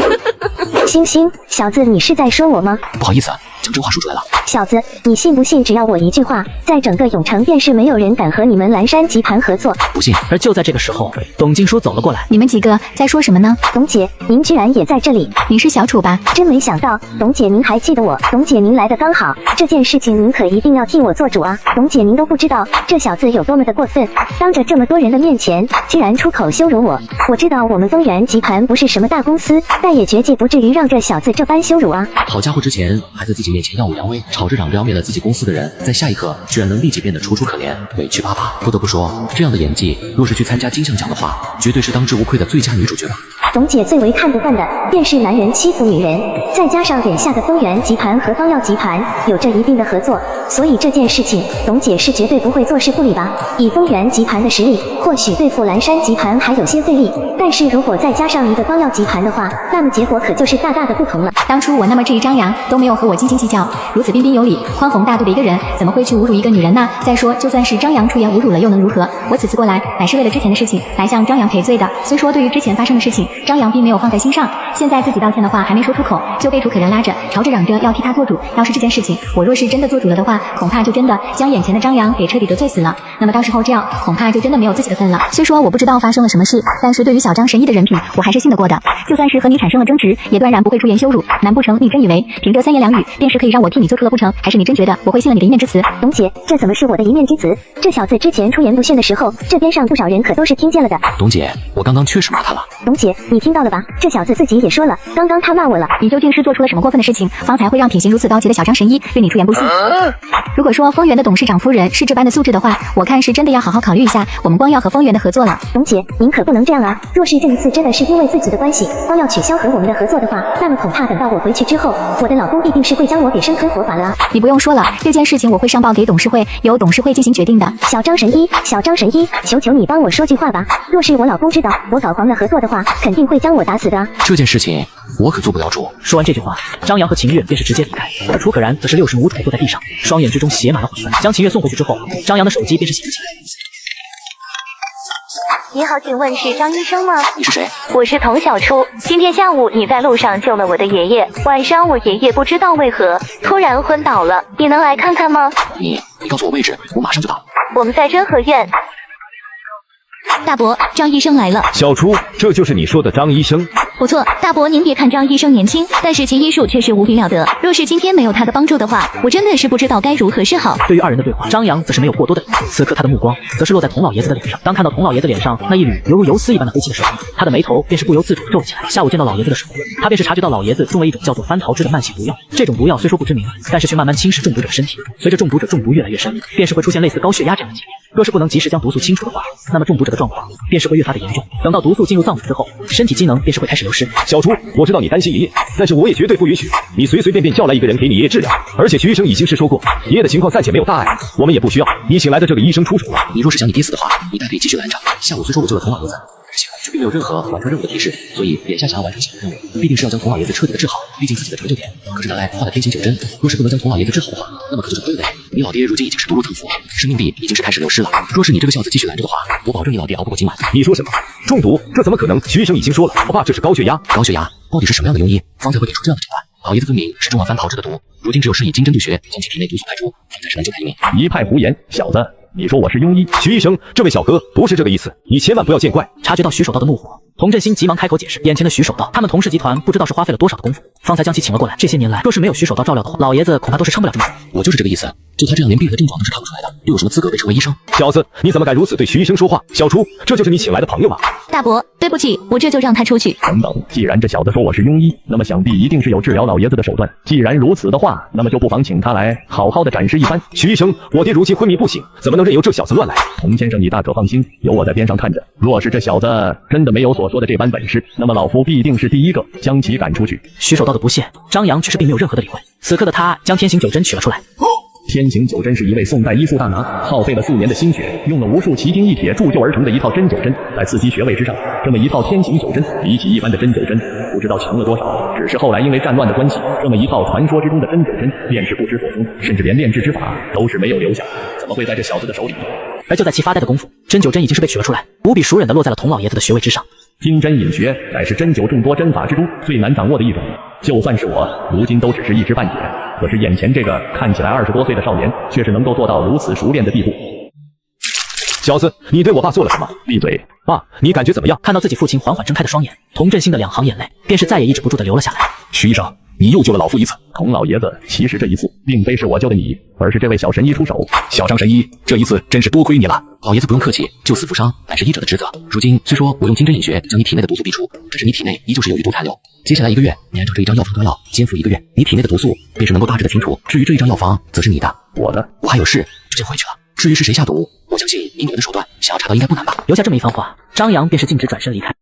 星星，小子，你是在说我吗？不好意思，将真话说出来了。小子，你信不信只要我一句话，在整个永城便是没有人敢和你们蓝山集团合作？不信。而就在这个时候，董静书走了过来。你们几个在说什么呢？董姐，您居然也在这里？你是小楚吧？真没想到，董姐您还记得我。董姐您来的刚好，这件事情您可一定要替我做主啊！董姐您都不知道这小子有多么的过分，当着这么多人的面前，居然出口羞辱我。我知道我们丰源集团不是什么大公司，但也绝计不至于让这小子这般羞辱啊！好家伙，之前还在自己面前耀武扬威，吵着嚷着要灭了自己公司的人，在下一刻居然能立即变得楚楚可怜、委屈巴巴。不得不说，这样的演技，若是去参加金像奖的话，绝对是当之无愧的最佳女主角了。董姐最为看不惯的便是男人欺负女人，再加上眼下的丰源集团和方药集团有着一定的合作，所以这件事情董姐是绝对不会坐视不理吧。以丰源集团的实力，或许对付蓝山集团还有些费力，但是如果再加上一个方药集团的话，那么结果可就是大大的不同了。当初我那么质疑张扬，都没有和我斤斤计较，如此彬彬有礼、宽宏大度的一个人，怎么会去侮辱一个女人呢？再说，就算是张扬出言侮辱了，又能如何？我此次过来，乃是为了之前的事情来向张扬赔罪的。虽说对于之前发生的事情，张扬并没有放在心上，现在自己道歉的话还没说出口，就被楚可人拉着，吵着嚷着要替他做主。要是这件事情，我若是真的做主了的话，恐怕就真的将眼前的张扬给彻底得罪死了。那么到时候这样，恐怕就真的没有自己的份了。虽说我不知道发生了什么事，但是对于小张神医的人品，我还是信得过的。就算是和你产生了争执，也断然不会出言羞辱。难不成你真以为凭着3言2语便是可以让我替你做出了不成？还是你真觉得我会信了你的一面之词？董姐，这怎么是我的一面之词？这小子之前出言不逊的时候，这边上不少人可都是听见了的。董姐，我刚刚确实骂他了。董姐，你听到了吧？这小子自己也说了，刚刚他骂我了。你究竟是做出了什么过分的事情，方才会让品行如此高洁的小张神医对你出言不逊？如果说丰源的董事长夫人是这般的素质的话，我看是真的要好好考虑一下，我们光耀和丰源的合作了。董姐，您可不能这样啊！若是这一次真的是因为自己的关系，光要取消和我们的合作的话，那么恐怕等到我回去之后，我的老公必定是会将我给生吞活法了啊！你不用说了，这件事情我会上报给董事会，由董事会进行决定的。小张神医，小张神医，求求你帮我说句话吧！若是我老公知道我搞黄了合作的话，肯定会将我打死的啊！这件事情我可做不了主。说完这句话，张扬和秦月便是直接离开，而楚可然则是60母腿坐在地上，双眼之中写满了悔恨。将秦月送回去之后，张扬的手机便是响了起来。你好，请问是张医生吗？你是谁？我是童小初。今天下午你在路上救了我的爷爷，晚上我爷爷不知道为何突然昏倒了，你能来看看吗？你告诉我位置，我马上就到。我们在真和苑。大伯，张医生来了。小初，这就是你说的张医生？不错，大伯，您别看张医生年轻，但是其医术确实无比了得。若是今天没有他的帮助的话，我真的是不知道该如何是好。对于二人的对话，张扬则是没有过多的理会，此刻他的目光则是落在童老爷子的脸上。当看到童老爷子脸上那一缕犹如游丝一般的黑气的时候，他的眉头便是不由自主地皱了起来。下午见到老爷子的时候，他便是察觉到老爷子中了一种叫做番桃枝的慢性毒药。这种毒药虽说不知名，但是却慢慢侵蚀中毒者的身体。随着中毒者中毒越来越深，便是会出现类似高血压这样的情况。若是不能及时将毒素清除的话，那么中毒者的状况便是会越发的严重。等到毒素进入脏腑之后，身体机能便是会开始流失。小初，我知道你担心爷爷，但是我也绝对不允许你随随便便叫来一个人给你爷爷治疗。而且徐医生已经是说过，爷爷的情况暂且没有大碍，我们也不需要你请来的这个医生出手了。你若是想你爹死的话，你大可以继续拦着。下午虽说我救了童老爷子，行，却并没有任何完成任务的提示，所以眼下想要完成新的任务，必定是要将童老爷子彻底的治好，毕竟自己的成就点可是拿来画的天行九针，若是不能将童老爷子治好的话，那么可就是亏了嘞。你老爹如今已经是毒入脏腑，生命力已经是开始流失了，若是你这个小子继续拦着的话，我保证你老爹熬不过今晚。你说什么？中毒？这怎么可能？徐医生已经说了，我爸这是高血压。高血压到底是什么样的庸医，方才会给出这样的诊断？老爷子分明是中了翻炮制的毒，如今只有施以金针对穴，将其体内毒素排出，方才是能救他一命。一派胡言，小子，你说我是庸医？徐医生，这位小哥不是这个意思，你千万不要见怪。察觉到徐守道的怒火，童振兴急忙开口解释，眼前的徐守道，他们童氏集团不知道是花费了多少的功夫，方才将其请了过来。这些年来，若是没有徐守道照料的话，老爷子恐怕都是撑不了这么久。我就是这个意思，就他这样连病人的症状都是看不出来的，又有什么资格被称为医生？小子，你怎么敢如此对徐医生说话？小厨，这就是你请来的朋友吗？大伯，对不起，我这就让他出去。等等，既然这小子说我是庸医，那么想必一定是有治疗老爷子的手段。既然如此的话，那么就不妨请他来好好的展示一番。徐医生，我爹如今昏迷不醒，怎么能任由这小子乱来？童先生，你大可放心，有我在边上看着。若是这小子真的没有所说的这般本事，那么老夫必定是第一个将其赶出去。徐守道的不屑，张扬却是并没有任何的理会。此刻的他将天行九针取了出来。天行九针是一位宋代医术大拿，耗费了4年的心血，用了无数奇经异铁铸就而成的一套针灸针。在4级穴位之上，这么一套天行九针，比起一般的针灸针，不知道强了多少。只是后来因为战乱的关系，这么一套传说之中的针灸针，炼制不知所踪，甚至连炼制之法都是没有留下。怎么会在这小子的手里？而就在其发呆的功夫，针灸针已经是被取了出来，无比熟稔地落在了童老爷子的穴位之上。经针引穴乃是针灸众多针法之中最难掌握的一种，就算是我，如今都只是一知半解。可是眼前这个看起来20多岁的少年，却是能够做到如此熟练的地步。小子，你对我爸做了什么？闭嘴！爸，你感觉怎么样？看到自己父亲缓缓睁开的双眼，童振兴的2行眼泪便是再也抑制不住地流了下来。徐医生，你又救了老夫一次。童老爷子，其实这一次并非是我救的你，而是这位小神医出手。小张神医，这一次真是多亏你了。老爷子不用客气，救死扶伤乃是医者的职责。如今虽说我用金针引穴将你体内的毒素逼出，但是你体内依旧是有余毒残留。接下来1个月，你按照这一张药方端药，煎服1个月，你体内的毒素便是能够大致的清除。至于这一张药方，则是你的，我的。我还有事，就先回去了。至于是谁下毒，我相信以你们的手段，想要查到应该不难吧。留下这么一番话，张扬便是径直转身离开。